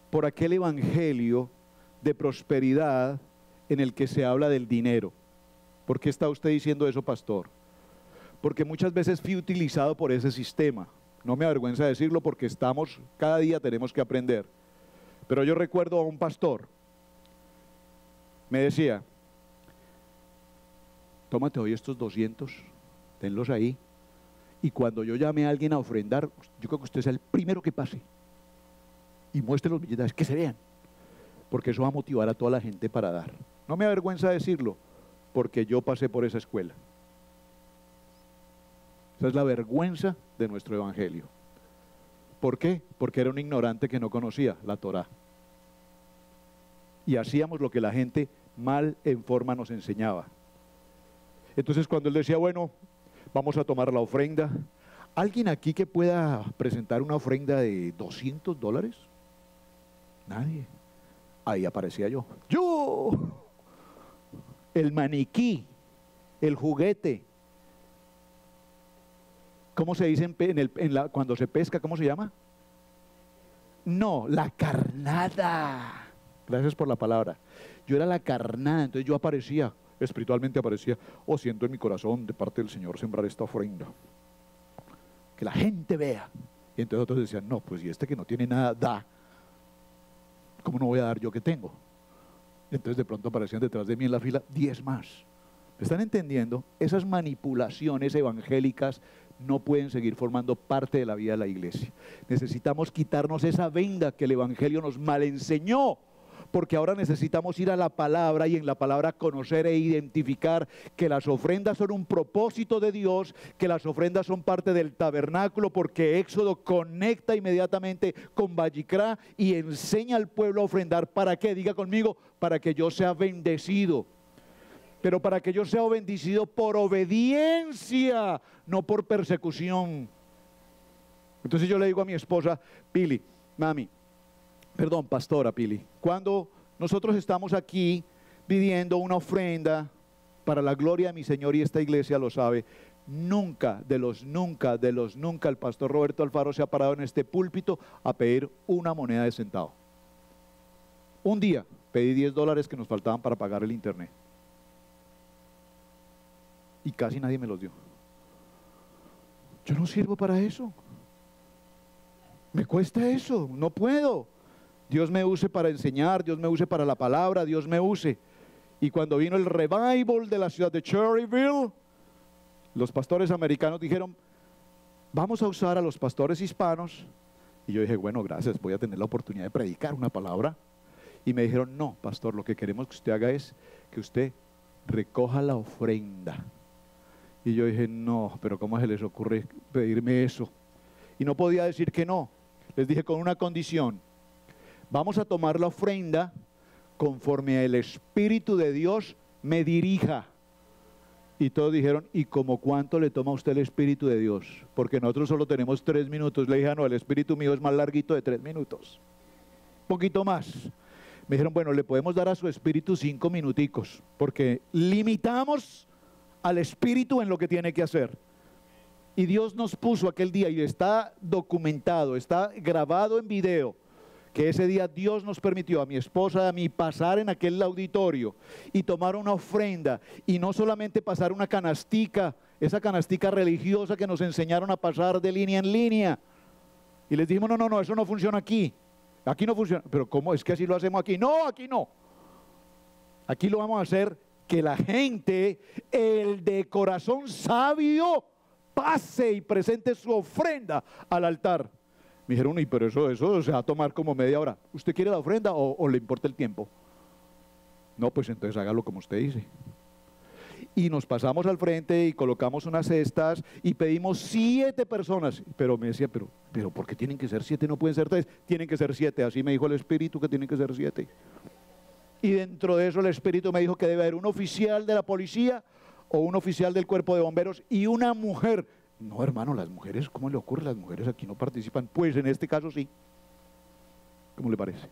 por aquel evangelio de prosperidad en el que se habla del dinero. ¿Por qué está usted diciendo eso, pastor? Porque muchas veces fui utilizado por ese sistema. No me avergüenza decirlo porque cada día tenemos que aprender. Pero yo recuerdo a un pastor, me decía, tómate hoy estos 200, tenlos ahí, y cuando yo llame a alguien a ofrendar, yo creo que usted sea el primero que pase y muestre los billetes, que se vean, porque eso va a motivar a toda la gente para dar. No me avergüenza decirlo, porque yo pasé por esa escuela. Esa es la vergüenza de nuestro evangelio. ¿Por qué? Porque era un ignorante que no conocía la Torá. Y hacíamos lo que la gente mal en forma nos enseñaba. Entonces cuando él decía, bueno, vamos a tomar la ofrenda. ¿Alguien aquí que pueda presentar una ofrenda de $200? Nadie. Ahí aparecía yo. ¡Yo! El maniquí, el juguete. ¿Cómo se dice cuando se pesca? ¿Cómo se llama? No, la carnada. Gracias por la palabra. Yo era la carnada, entonces yo aparecía, espiritualmente aparecía, siento en mi corazón de parte del Señor sembrar esta ofrenda. Que la gente vea. Y entonces otros decían, no, pues y este que no tiene nada, da. ¿Cómo no voy a dar yo que tengo? Y entonces de pronto aparecían detrás de mí en la fila 10 más. ¿Me están entendiendo? Esas manipulaciones evangélicas no pueden seguir formando parte de la vida de la iglesia. Necesitamos quitarnos esa venda que el evangelio nos mal enseñó, porque ahora necesitamos ir a la palabra y en la palabra conocer e identificar que las ofrendas son un propósito de Dios, que las ofrendas son parte del tabernáculo, porque Éxodo conecta inmediatamente con Vallicrá y enseña al pueblo a ofrendar. ¿Para qué? Diga conmigo, para que yo sea bendecido. Pero para que yo sea bendecido por obediencia, no por persecución. Entonces yo le digo a mi esposa, pastora Pili, cuando nosotros estamos aquí pidiendo una ofrenda para la gloria de mi Señor, y esta iglesia lo sabe, nunca el pastor Roberto Alfaro se ha parado en este púlpito a pedir una moneda de centavo. Un día pedí $10 que nos faltaban para pagar el internet. y casi nadie me los dio. Yo no sirvo para eso. Me cuesta eso, no puedo. Dios me use para enseñar, Dios me use para la palabra, Dios me use. Y cuando vino el revival de la ciudad de Cherryville, los pastores americanos dijeron, vamos a usar a los pastores hispanos. Y yo dije, bueno, gracias, voy a tener la oportunidad de predicar una palabra. Y me dijeron, no, pastor, lo que queremos que usted haga es que usted recoja la ofrenda. Y yo dije, no, pero ¿cómo se les ocurre pedirme eso? Y no podía decir que no. Les dije con una condición, vamos a tomar la ofrenda conforme el Espíritu de Dios me dirija. Y todos dijeron, ¿y como cuánto le toma a usted el Espíritu de Dios? Porque nosotros solo tenemos 3 minutos. Le dije, no, el Espíritu mío es más larguito de 3 minutos. Un poquito más. Me dijeron, bueno, le podemos dar a su Espíritu 5 minuticos, porque limitamos al Espíritu en lo que tiene que hacer. Y Dios nos puso aquel día, y está documentado, está grabado en video, que ese día Dios nos permitió a mi esposa y a mí pasar en aquel auditorio y tomar una ofrenda, y no solamente pasar una canastica, esa canastica religiosa que nos enseñaron a pasar de línea en línea, y les dijimos, no, eso no funciona aquí no funciona. Pero ¿cómo es que así lo hacemos aquí? No, aquí no, aquí lo vamos a hacer que la gente, el de corazón sabio, pase y presente su ofrenda al altar. Me dijeron, y pero eso se va a tomar como media hora. ¿Usted quiere la ofrenda o le importa el tiempo? No, pues entonces hágalo como usted dice. Y nos pasamos al frente y colocamos unas cestas y pedimos 7 personas. Pero me decía, pero ¿por qué tienen que ser 7? No pueden ser 3, tienen que ser 7. Así me dijo el Espíritu que tienen que ser 7. Y dentro de eso el Espíritu me dijo que debe haber un oficial de la policía o un oficial del cuerpo de bomberos y una mujer. No, hermano, las mujeres, ¿cómo le ocurre? Las mujeres aquí no participan. Pues en este caso sí. ¿Cómo le parece?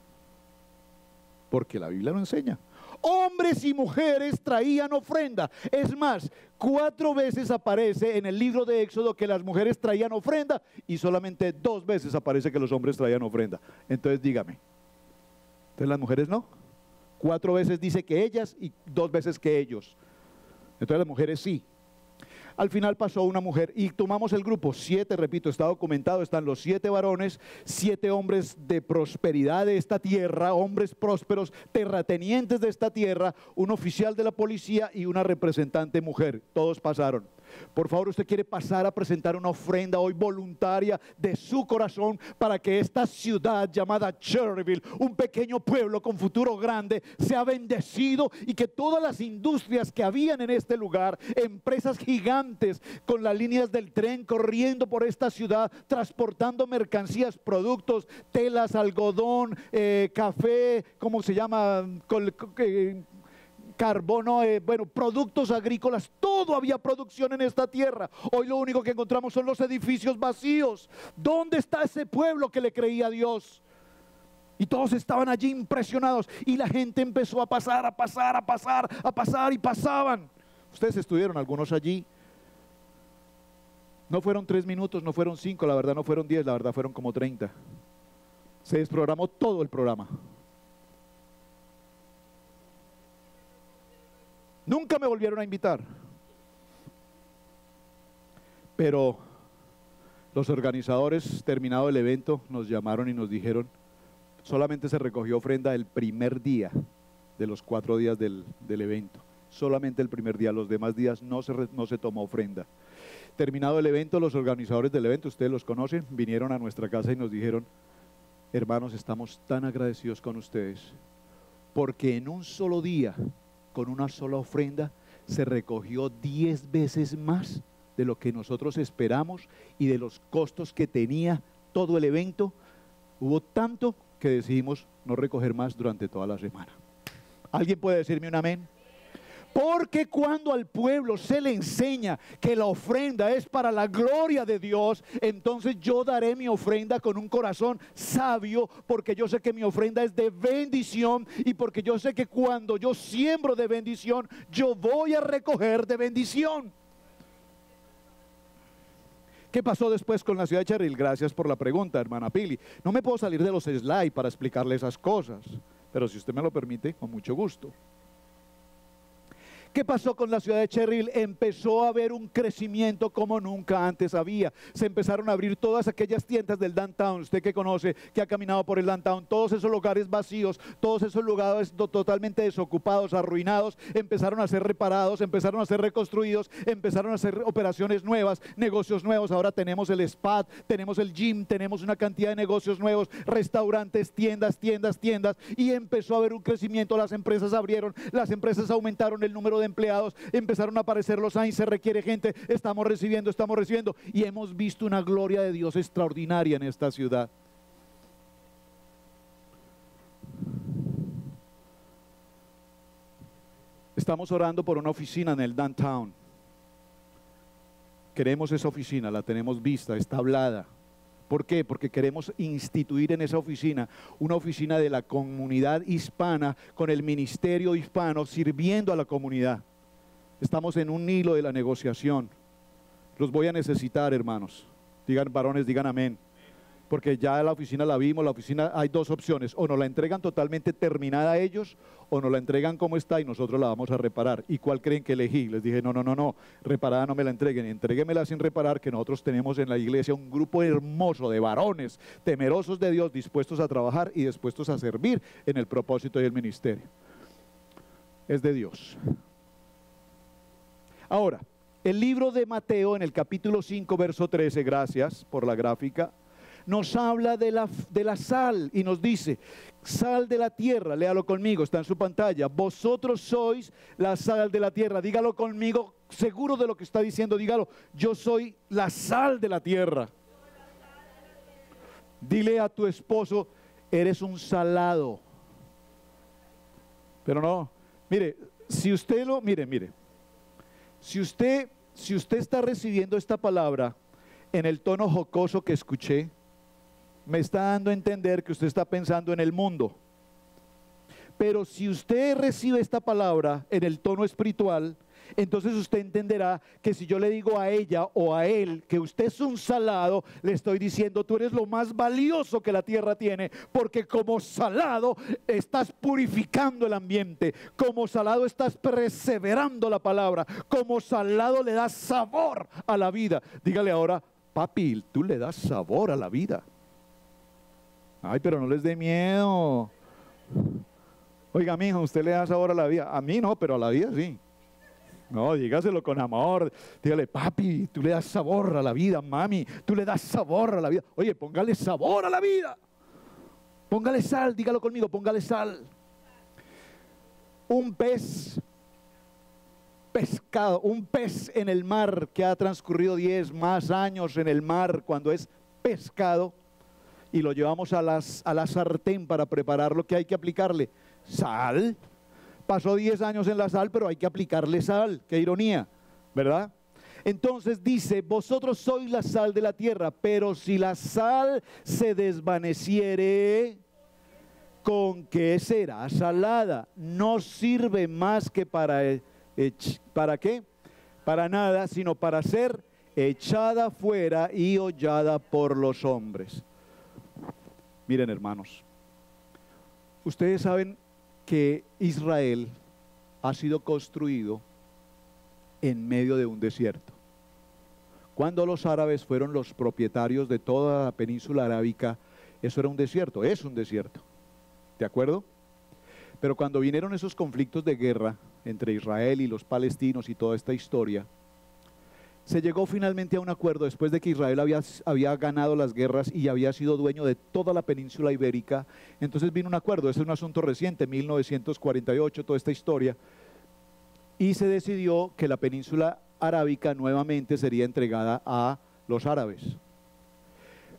Porque la Biblia lo enseña. Hombres y mujeres traían ofrenda. Es más, 4 veces aparece en el libro de Éxodo que las mujeres traían ofrenda y solamente 2 veces aparece que los hombres traían ofrenda. Entonces dígame, ¿entonces las mujeres no? 4 veces dice que ellas y 2 veces que ellos. Entonces las mujeres sí. Al final pasó una mujer y tomamos el grupo, 7, repito, está documentado, están los 7 varones, 7 hombres de prosperidad de esta tierra, hombres prósperos, terratenientes de esta tierra, un oficial de la policía y una representante mujer, todos pasaron. Por favor, usted quiere pasar a presentar una ofrenda hoy voluntaria de su corazón para que esta ciudad llamada Cherryville, un pequeño pueblo con futuro grande, sea bendecido y que todas las industrias que habían en este lugar, empresas gigantes con las líneas del tren corriendo por esta ciudad, transportando mercancías, productos, telas, algodón, café, ¿cómo se llama? Carbono, productos agrícolas, todo había producción en esta tierra. Hoy lo único que encontramos son los edificios vacíos. ¿Dónde está ese pueblo que le creía a Dios? Y todos estaban allí impresionados y la gente empezó a pasar y pasaban. Ustedes estuvieron algunos allí. No fueron 3 minutos, no fueron 5, la verdad no fueron 10, la verdad fueron como 30. Se desprogramó todo el programa. Nunca me volvieron a invitar. Pero los organizadores, terminado el evento, nos llamaron y nos dijeron, solamente se recogió ofrenda el primer día de los 4 días del evento. Solamente el primer día, los demás días no se tomó ofrenda. Terminado el evento, los organizadores del evento, ustedes los conocen, vinieron a nuestra casa y nos dijeron, hermanos, estamos tan agradecidos con ustedes, porque en un solo día, con una sola ofrenda, se recogió 10 veces más de lo que nosotros esperamos y de los costos que tenía todo el evento. Hubo tanto que decidimos no recoger más durante toda la semana. ¿Alguien puede decirme un amén? Porque cuando al pueblo se le enseña que la ofrenda es para la gloria de Dios, entonces yo daré mi ofrenda con un corazón sabio, porque yo sé que mi ofrenda es de bendición y porque yo sé que cuando yo siembro de bendición, yo voy a recoger de bendición. ¿Qué pasó después con la ciudad de Cherryville? Gracias por la pregunta, hermana Pili. No me puedo salir de los slides para explicarle esas cosas, pero si usted me lo permite, con mucho gusto. ¿Qué pasó con la ciudad de Cherry? Empezó a haber un crecimiento como nunca antes había. Se empezaron a abrir todas aquellas tiendas del downtown, usted que conoce, que ha caminado por el downtown, todos esos lugares vacíos, todos esos lugares totalmente desocupados, arruinados, empezaron a ser reparados, empezaron a ser reconstruidos, empezaron a hacer operaciones nuevas, negocios nuevos. Ahora tenemos el spa, tenemos el gym, tenemos una cantidad de negocios nuevos, restaurantes, tiendas, y empezó a haber un crecimiento. Las empresas abrieron, las empresas aumentaron el número de empleados, empezaron a aparecer los signs, se requiere gente, estamos recibiendo, y hemos visto una gloria de Dios extraordinaria en esta ciudad. Estamos orando por una oficina en el downtown. Queremos esa oficina, la tenemos vista, está hablada. ¿Por qué? Porque queremos instituir en esa oficina, una oficina de la comunidad hispana, con el ministerio hispano, sirviendo a la comunidad. Estamos en un hilo de la negociación. Los voy a necesitar, hermanos. Digan, varones, digan amén. Porque ya la oficina la vimos, la oficina hay dos opciones: o nos la entregan totalmente terminada a ellos, o nos la entregan como está y nosotros la vamos a reparar. ¿Y cuál creen que elegí? Les dije, no, reparada no me la entreguen, entréguemela sin reparar, que nosotros tenemos en la iglesia un grupo hermoso de varones, temerosos de Dios, dispuestos a trabajar y dispuestos a servir en el propósito y el ministerio. Es de Dios. Ahora, el libro de Mateo en el capítulo 5, verso 13, gracias por la gráfica, nos habla de la sal y nos dice, sal de la tierra, léalo conmigo, está en su pantalla, vosotros sois la sal de la tierra. Dígalo conmigo, seguro de lo que está diciendo, dígalo, yo soy la sal de la tierra. Dile a tu esposo, eres un salado. Pero no, mire, si usted si usted está recibiendo esta palabra en el tono jocoso que escuché, me está dando a entender que usted está pensando en el mundo. Pero si usted recibe esta palabra en el tono espiritual, entonces usted entenderá que si yo le digo a ella o a él que usted es un salado, le estoy diciendo, tú eres lo más valioso que la tierra tiene, porque como salado estás purificando el ambiente, como salado estás perseverando la palabra, como salado le das sabor a la vida. Dígale ahora, papi, tú le das sabor a la vida. Ay, pero no les dé miedo. Oiga, mijo, usted le da sabor a la vida. A mí no, pero a la vida sí. No, dígaselo con amor. Dígale, papi, tú le das sabor a la vida. Mami, tú le das sabor a la vida. Oye, póngale sabor a la vida. Póngale sal, dígalo conmigo, póngale sal. Un pescado, un pez en el mar que ha transcurrido 10 más años en el mar, cuando es pescado, y lo llevamos a la sartén para prepararlo, ¿qué hay que aplicarle? Sal. Pasó 10 años en la sal, pero hay que aplicarle sal. Qué ironía, ¿verdad? Entonces dice, vosotros sois la sal de la tierra, pero si la sal se desvaneciere, ¿con qué será salada? No sirve más que ¿para qué? Para nada, sino para ser echada fuera y hollada por los hombres. Miren, hermanos, ustedes saben que Israel ha sido construido en medio de un desierto. Cuando los árabes fueron los propietarios de toda la península arábica, eso era un desierto, es un desierto, ¿de acuerdo? Pero cuando vinieron esos conflictos de guerra entre Israel y los palestinos y toda esta historia, se llegó finalmente a un acuerdo después de que Israel había ganado las guerras y había sido dueño de toda la península ibérica. Entonces vino un acuerdo, este es un asunto reciente, 1948, toda esta historia, y se decidió que la península arábica nuevamente sería entregada a los árabes.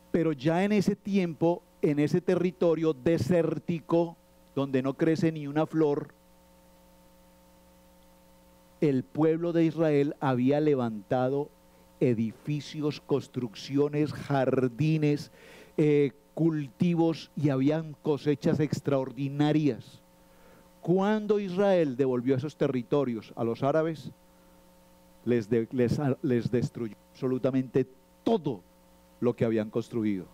Pero ya en ese tiempo, en ese territorio desértico, donde no crece ni una flor, el pueblo de Israel había levantado edificios, construcciones, jardines, cultivos, y habían cosechas extraordinarias. Cuando Israel devolvió esos territorios a los árabes, les destruyó absolutamente todo lo que habían construido.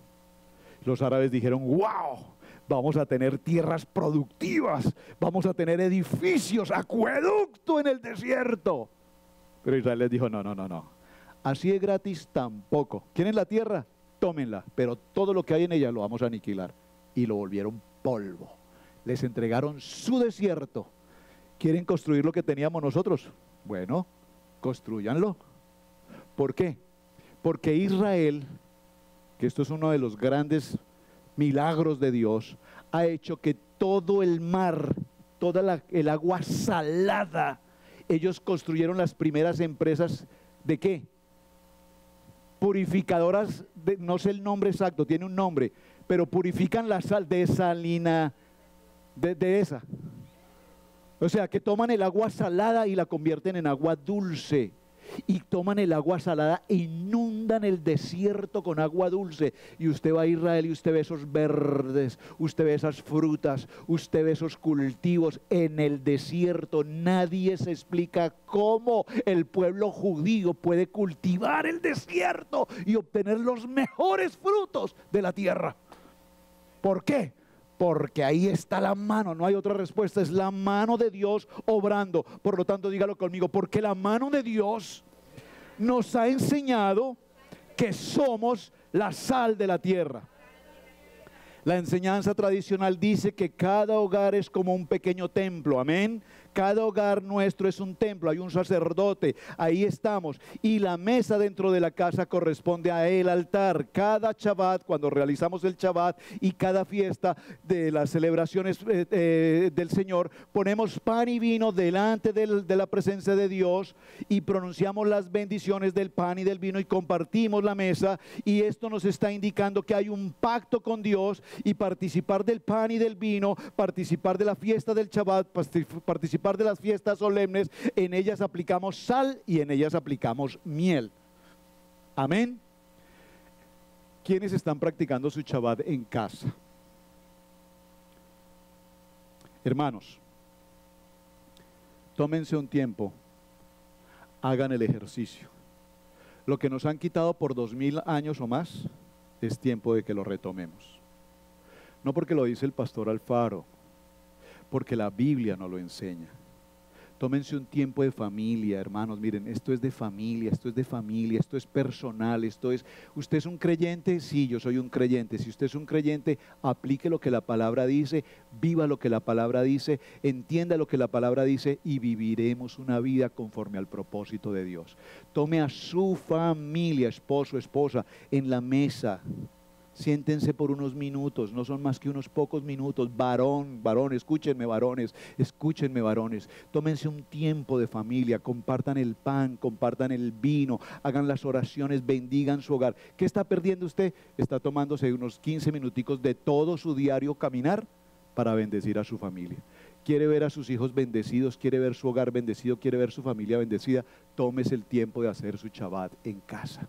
Los árabes dijeron, wow, vamos a tener tierras productivas, vamos a tener edificios, acueducto en el desierto. Pero Israel les dijo, no, no, no, no, así es gratis tampoco. ¿Quieren la tierra? Tómenla, pero todo lo que hay en ella lo vamos a aniquilar. Y lo volvieron polvo. Les entregaron su desierto. ¿Quieren construir lo que teníamos nosotros? Bueno, construyanlo. ¿Por qué? Porque Israel, que esto es uno de los grandes milagros de Dios, ha hecho que todo el mar, el agua salada, ellos construyeron las primeras empresas ¿de qué? Purificadoras, no sé el nombre exacto, tiene un nombre, pero purifican la sal de salina, de esa. O sea, que toman el agua salada y la convierten en agua dulce. Y toman el agua salada e inundan el desierto con agua dulce. Y usted va a Israel y usted ve esos verdes, usted ve esas frutas, usted ve esos cultivos en el desierto. Nadie se explica cómo el pueblo judío puede cultivar el desierto y obtener los mejores frutos de la tierra. ¿Por qué? Porque ahí está la mano, no hay otra respuesta, es la mano de Dios obrando. Por lo tanto, dígalo conmigo, porque la mano de Dios nos ha enseñado que somos la sal de la tierra. La enseñanza tradicional dice que cada hogar es como un pequeño templo, amén. Cada hogar nuestro es un templo, hay un sacerdote, ahí estamos. Y la mesa dentro de la casa corresponde a el altar. Cada Shabbat, cuando realizamos el Shabbat y cada fiesta de las celebraciones del Señor, ponemos pan y vino delante de la presencia de Dios y pronunciamos las bendiciones del pan y del vino y compartimos la mesa. Y esto nos está indicando que hay un pacto con Dios y participar del pan y del vino, participar de la fiesta del Shabbat, participar de las fiestas solemnes, en ellas aplicamos sal y en ellas aplicamos miel. Amén. ¿Quiénes están practicando su Shabbat en casa? Hermanos, tómense un tiempo, hagan el ejercicio. Lo que nos han quitado por 2000 años o más, es tiempo de que lo retomemos. No porque lo dice el pastor Alfaro, porque la Biblia nos lo enseña. Tómense un tiempo de familia, hermanos. Miren, esto es de familia, esto es de familia, esto es personal, esto es... ¿Usted es un creyente? Sí, yo soy un creyente. Si usted es un creyente, aplique lo que la palabra dice, viva lo que la palabra dice, entienda lo que la palabra dice y viviremos una vida conforme al propósito de Dios. Tome a su familia, esposo, esposa, en la mesa. Siéntense por unos minutos, no son más que unos pocos minutos. Varón, escúchenme varones, tómense un tiempo de familia, compartan el pan, compartan el vino, hagan las oraciones, bendigan su hogar. ¿Qué está perdiendo usted? Está tomándose unos 15 minuticos de todo su diario caminar para bendecir a su familia. Quiere ver a sus hijos bendecidos, quiere ver su hogar bendecido, quiere ver su familia bendecida. Tómese el tiempo de hacer su Shabbat en casa.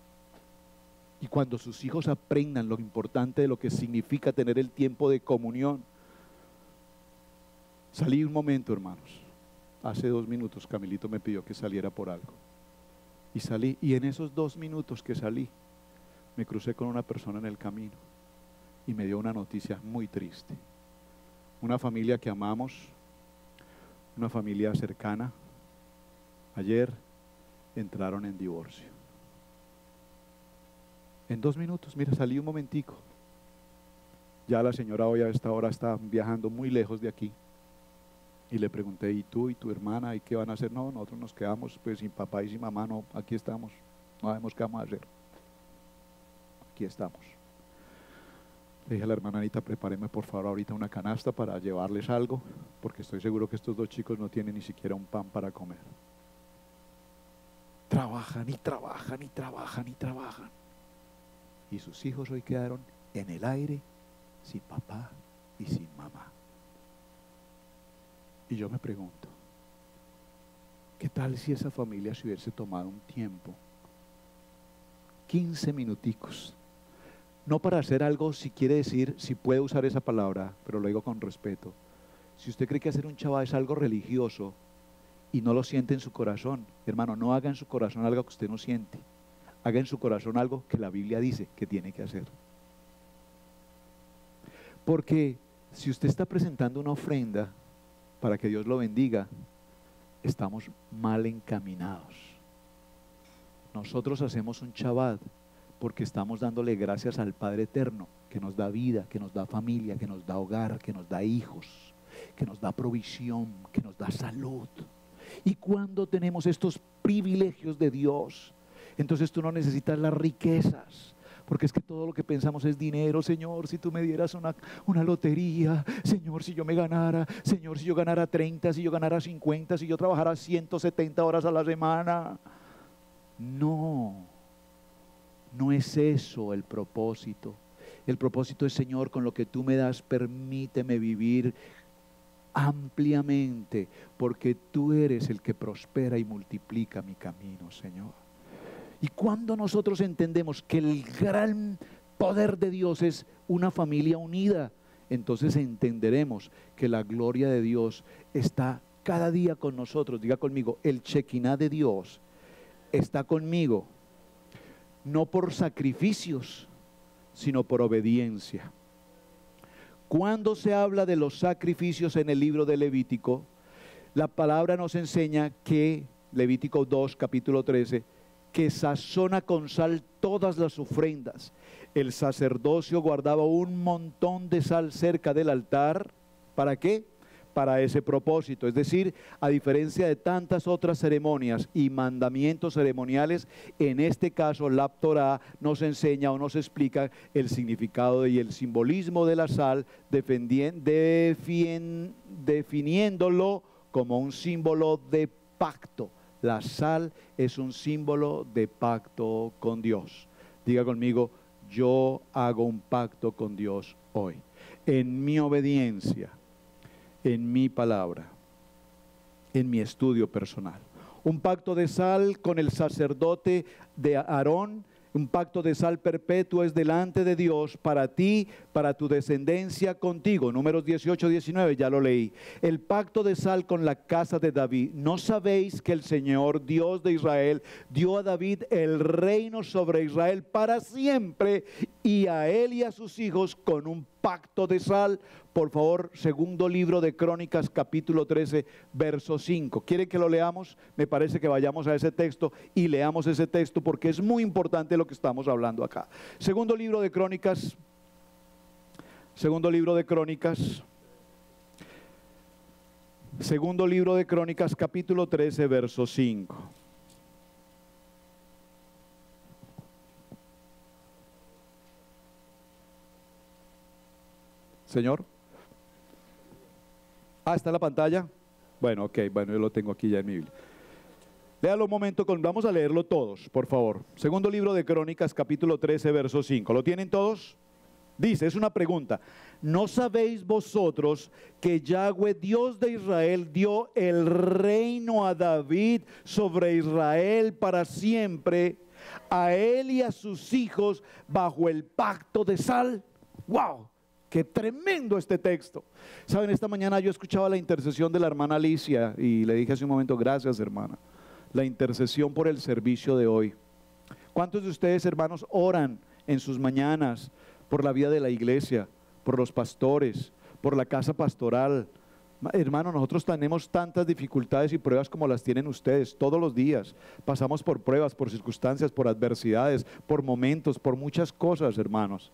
Y cuando sus hijos aprendan lo importante de lo que significa tener el tiempo de comunión. Salí un momento, hermanos. Hace 2 minutos Camilito me pidió que saliera por algo. Y salí, y en esos 2 minutos que salí, me crucé con una persona en el camino. Y me dio una noticia muy triste. Una familia que amamos, una familia cercana, ayer entraron en divorcio. En 2 minutos, mira, salí un momentico. Ya la señora hoy a esta hora está viajando muy lejos de aquí. Y le pregunté, ¿y tú y tu hermana? ¿Y qué van a hacer? No, nosotros nos quedamos pues sin papá y sin mamá, no, aquí estamos. No sabemos qué vamos a hacer. Aquí estamos. Le dije a la hermana Anita, prepáreme por favor ahorita una canasta para llevarles algo, porque estoy seguro que estos 2 chicos no tienen ni siquiera un pan para comer. Trabajan y trabajan y trabajan y trabajan. Y sus hijos hoy quedaron en el aire, sin papá y sin mamá. Y yo me pregunto, ¿qué tal si esa familia se hubiese tomado un tiempo, 15 minuticos, no para hacer algo, si quiere decir, si puede usar esa palabra, pero lo digo con respeto, si usted cree que hacer un Shabbat es algo religioso y no lo siente en su corazón, hermano, no haga en su corazón algo que usted no siente. Haga en su corazón algo que la Biblia dice que tiene que hacer. Porque Si usted está presentando una ofrenda para que Dios lo bendiga, estamos mal encaminados. Nosotros hacemos un Shabbat porque estamos dándole gracias al Padre Eterno, que nos da vida, que nos da familia, que nos da hogar, que nos da hijos, que nos da provisión, que nos da salud. Y cuando tenemos estos privilegios de Dios, entonces tú no necesitas las riquezas, porque es que todo lo que pensamos es dinero. Señor, si tú me dieras una lotería, Señor, si yo me ganara, Señor, si yo ganara 30, si yo ganara 50, si yo trabajara 170 horas a la semana. No, no es eso el propósito. El propósito es, Señor, con lo que tú me das, permíteme vivir ampliamente, porque tú eres el que prospera y multiplica mi camino, Señor. Y cuando nosotros entendemos que el gran poder de Dios es una familia unida, entonces entenderemos que la gloria de Dios está cada día con nosotros. Diga conmigo, el Shekinah de Dios está conmigo, no por sacrificios, sino por obediencia. Cuando se habla de los sacrificios en el libro de Levítico, la palabra nos enseña que, Levítico 2, capítulo 13, que sazona con sal todas las ofrendas. El sacerdocio guardaba un montón de sal cerca del altar. ¿Para qué? Para ese propósito. Es decir, a diferencia de tantas otras ceremonias y mandamientos ceremoniales, en este caso la Torá nos enseña o nos explica el significado y el simbolismo de la sal, definiéndolo como un símbolo de pacto. La sal es un símbolo de pacto con Dios. Diga conmigo, yo hago un pacto con Dios hoy, en mi obediencia, en mi palabra, en mi estudio personal. Un pacto de sal con el sacerdote de Aarón. Un pacto de sal perpetuo es delante de Dios para ti, para tu descendencia contigo. Números 18, 19, ya lo leí. El pacto de sal con la casa de David. ¿No sabéis que el Señor, Dios de Israel, dio a David el reino sobre Israel para siempre, y a él y a sus hijos con un pacto de sal? Por favor, segundo libro de Crónicas, capítulo 13, verso 5. ¿Quiere que lo leamos? Me parece que vayamos a ese texto y leamos ese texto, porque es muy importante lo que estamos hablando acá. Segundo libro de Crónicas, capítulo 13, verso 5. Señor. ¿Está en la pantalla? Bueno, ok, bueno, yo lo tengo aquí ya en mi Biblia. Léalo un momento, vamos a leerlo todos, por favor. Segundo libro de Crónicas, capítulo 13, verso 5. ¿Lo tienen todos? Dice, es una pregunta. ¿No sabéis vosotros que Yahweh, Dios de Israel, dio el reino a David sobre Israel para siempre, a él y a sus hijos bajo el pacto de sal? ¡Wow! ¡Qué tremendo este texto! Saben, esta mañana yo escuchaba la intercesión de la hermana Alicia y le dije hace un momento, gracias hermana, la intercesión por el servicio de hoy. ¿Cuántos de ustedes, hermanos, oran en sus mañanas por la vida de la iglesia, por los pastores, por la casa pastoral? Hermano, nosotros tenemos tantas dificultades y pruebas como las tienen ustedes todos los días. Pasamos por pruebas, por circunstancias, por adversidades, por momentos, por muchas cosas, hermanos.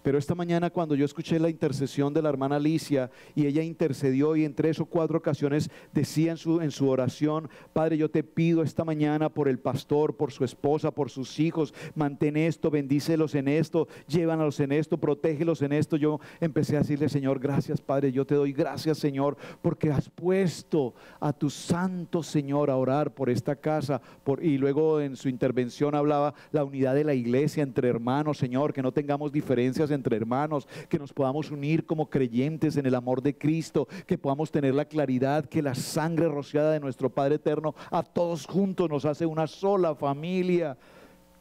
Pero esta mañana, cuando yo escuché la intercesión de la hermana Alicia y ella intercedió, y en 3 o 4 ocasiones decía en su oración, Padre, yo te pido esta mañana por el pastor, por su esposa, por sus hijos, mantén esto, bendícelos en esto, llévalos en esto, protégelos en esto. Yo empecé a decirle, Señor, gracias Padre, yo te doy gracias, Señor, porque has puesto a tu santo, Señor, a orar por esta casa. Y luego en su intervención hablaba la unidad de la iglesia entre hermanos, Señor, que no tengamos diferencias entre hermanos, que nos podamos unir como creyentes en el amor de Cristo, que podamos tener la claridad que la sangre rociada de nuestro Padre Eterno a todos juntos nos hace una sola familia.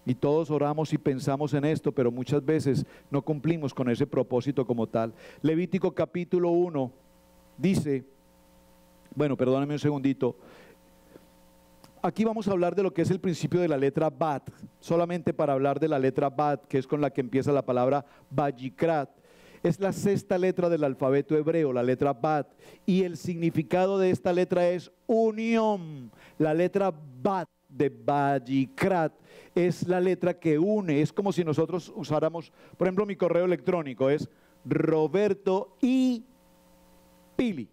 Y todos oramos y pensamos en esto, pero muchas veces no cumplimos con ese propósito como tal. Levítico capítulo 1 dice, bueno, perdóname un segundito. Aquí vamos a hablar de lo que es el principio de la letra Bat, solamente para hablar de la letra Bat, que es con la que empieza la palabra Vayikrat. Es la sexta letra del alfabeto hebreo, la letra Bat. Y el significado de esta letra es unión. La letra Bat de Vayikrat es la letra que une. Es como si nosotros usáramos, por ejemplo, mi correo electrónico es Roberto y Pili.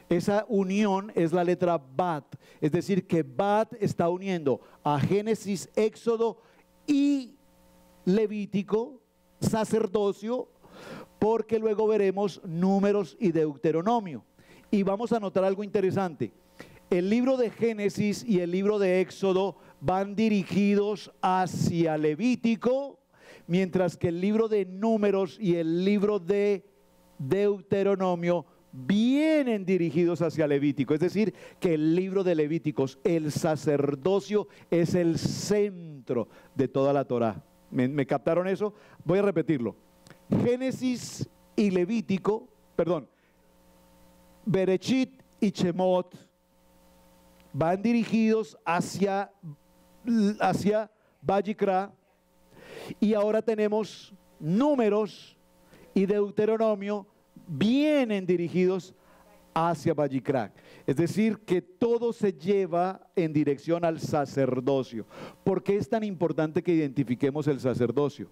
Esa unión es la letra Bat. Es decir, que Bat está uniendo a Génesis, Éxodo y Levítico, sacerdocio, porque luego veremos Números y Deuteronomio. Y vamos a notar algo interesante. El libro de Génesis y el libro de Éxodo van dirigidos hacia Levítico, mientras que el libro de Números y el libro de Deuteronomio vienen dirigidos hacia Levítico. Es decir, que el libro de Levíticos, el sacerdocio, es el centro de toda la Torá. ¿Me captaron eso? Voy a repetirlo. Génesis y Levítico, perdón, Berechit y Shemot van dirigidos hacia Vayikra, y ahora tenemos Números y Deuteronomio vienen dirigidos hacia Vayikra. Es decir, que todo se lleva en dirección al sacerdocio. ¿Por qué es tan importante que identifiquemos el sacerdocio?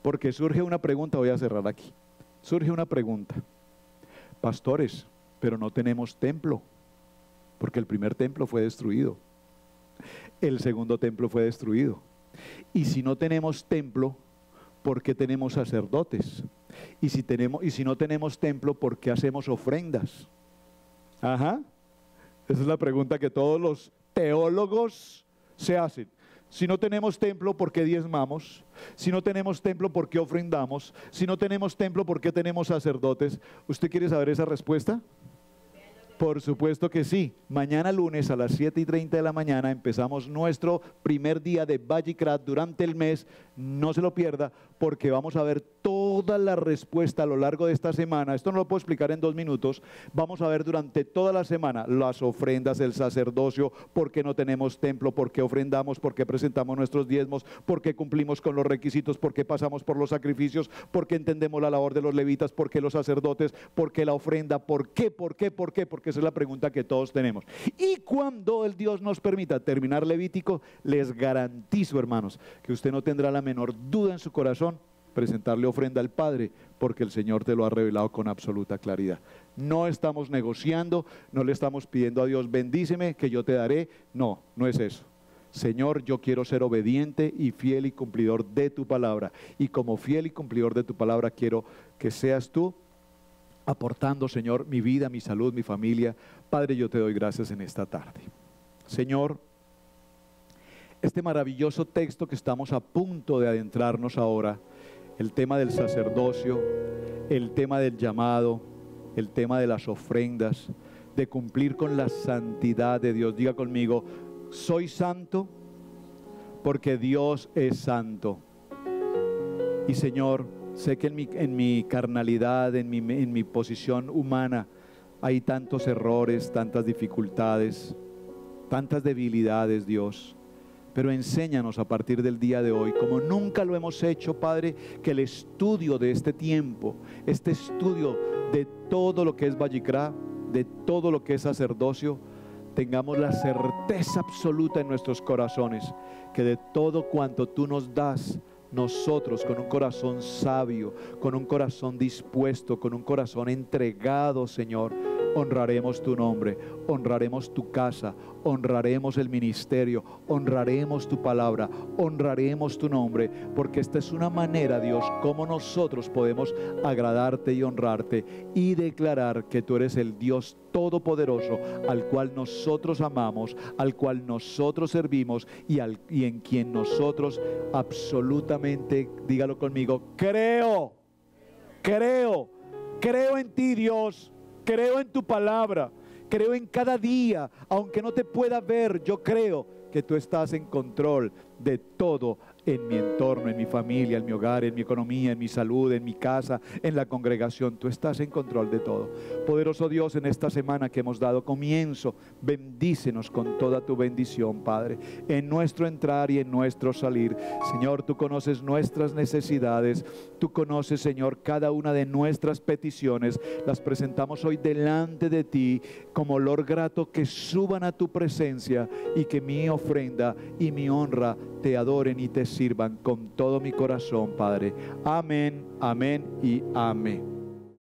Porque surge una pregunta, voy a cerrar aquí. Surge una pregunta. Pastores, pero no tenemos templo, porque el primer templo fue destruido. El segundo templo fue destruido. Y si no tenemos templo, ¿por qué tenemos sacerdotes? Y si no tenemos templo, ¿por qué hacemos ofrendas? Ajá. Esa es la pregunta que todos los teólogos se hacen. Si no tenemos templo, ¿por qué diezmamos? Si no tenemos templo, ¿por qué ofrendamos? Si no tenemos templo, ¿por qué tenemos sacerdotes? ¿Usted quiere saber esa respuesta? Por supuesto que sí. Mañana lunes a las 7:30 de la mañana empezamos nuestro primer día de Vayikrat durante el mes. No se lo pierda, porque vamos a ver toda la respuesta a lo largo de esta semana. Esto no lo puedo explicar en 2 minutos. Vamos a ver durante toda la semana las ofrendas, el sacerdocio, por qué no tenemos templo, por qué ofrendamos, por qué presentamos nuestros diezmos, por qué cumplimos con los requisitos, por qué pasamos por los sacrificios, por qué entendemos la labor de los levitas, por qué los sacerdotes, por qué la ofrenda, porque esa es la pregunta que todos tenemos. Y cuando el Dios nos permita terminar Levítico, les garantizo, hermanos, que usted no tendrá la menor duda en su corazón presentarle ofrenda al Padre, porque el Señor te lo ha revelado con absoluta claridad. No estamos negociando, no le estamos pidiendo a Dios, bendíceme que yo te daré. No, no es eso. Señor, yo quiero ser obediente y fiel y cumplidor de tu palabra. Y como fiel y cumplidor de tu palabra, quiero que seas tú aportando, Señor, mi vida, mi salud, mi familia. Padre, yo te doy gracias en esta tarde. Señor, este maravilloso texto que estamos a punto de adentrarnos ahora, el tema del sacerdocio, el tema del llamado, el tema de las ofrendas, de cumplir con la santidad de Dios. Diga conmigo, soy santo porque Dios es santo. Y Señor, sé que en mi carnalidad, en mi posición humana, hay tantos errores, tantas dificultades, tantas debilidades, Dios. Pero enséñanos a partir del día de hoy, como nunca lo hemos hecho, Padre, que el estudio de este tiempo, este estudio de todo lo que es Vayikra, de todo lo que es sacerdocio, tengamos la certeza absoluta en nuestros corazones, que de todo cuanto tú nos das, nosotros con un corazón sabio, con un corazón dispuesto, con un corazón entregado, Señor, honraremos tu nombre, honraremos tu casa, honraremos el ministerio, honraremos tu palabra, honraremos tu nombre, porque esta es una manera, Dios, como nosotros podemos agradarte y honrarte y declarar que tú eres el Dios todopoderoso, al cual nosotros amamos, al cual nosotros servimos y en quien nosotros absolutamente, dígalo conmigo, creo en ti, Dios. Creo en tu palabra, creo en cada día, aunque no te pueda ver, yo creo que tú estás en control de todo en mi entorno, en mi familia, en mi hogar, en mi economía, en mi salud, en mi casa, en la congregación. Tú estás en control de todo. Poderoso Dios, en esta semana que hemos dado comienzo, bendícenos con toda tu bendición, Padre, en nuestro entrar y en nuestro salir. Señor, tú conoces nuestras necesidades, tú conoces, Señor, cada una de nuestras peticiones. Las presentamos hoy delante de ti como olor grato, que suban a tu presencia y que mi ofrenda y mi honra te adoren y te sirvan con todo mi corazón, Padre. Amén, amén y amén.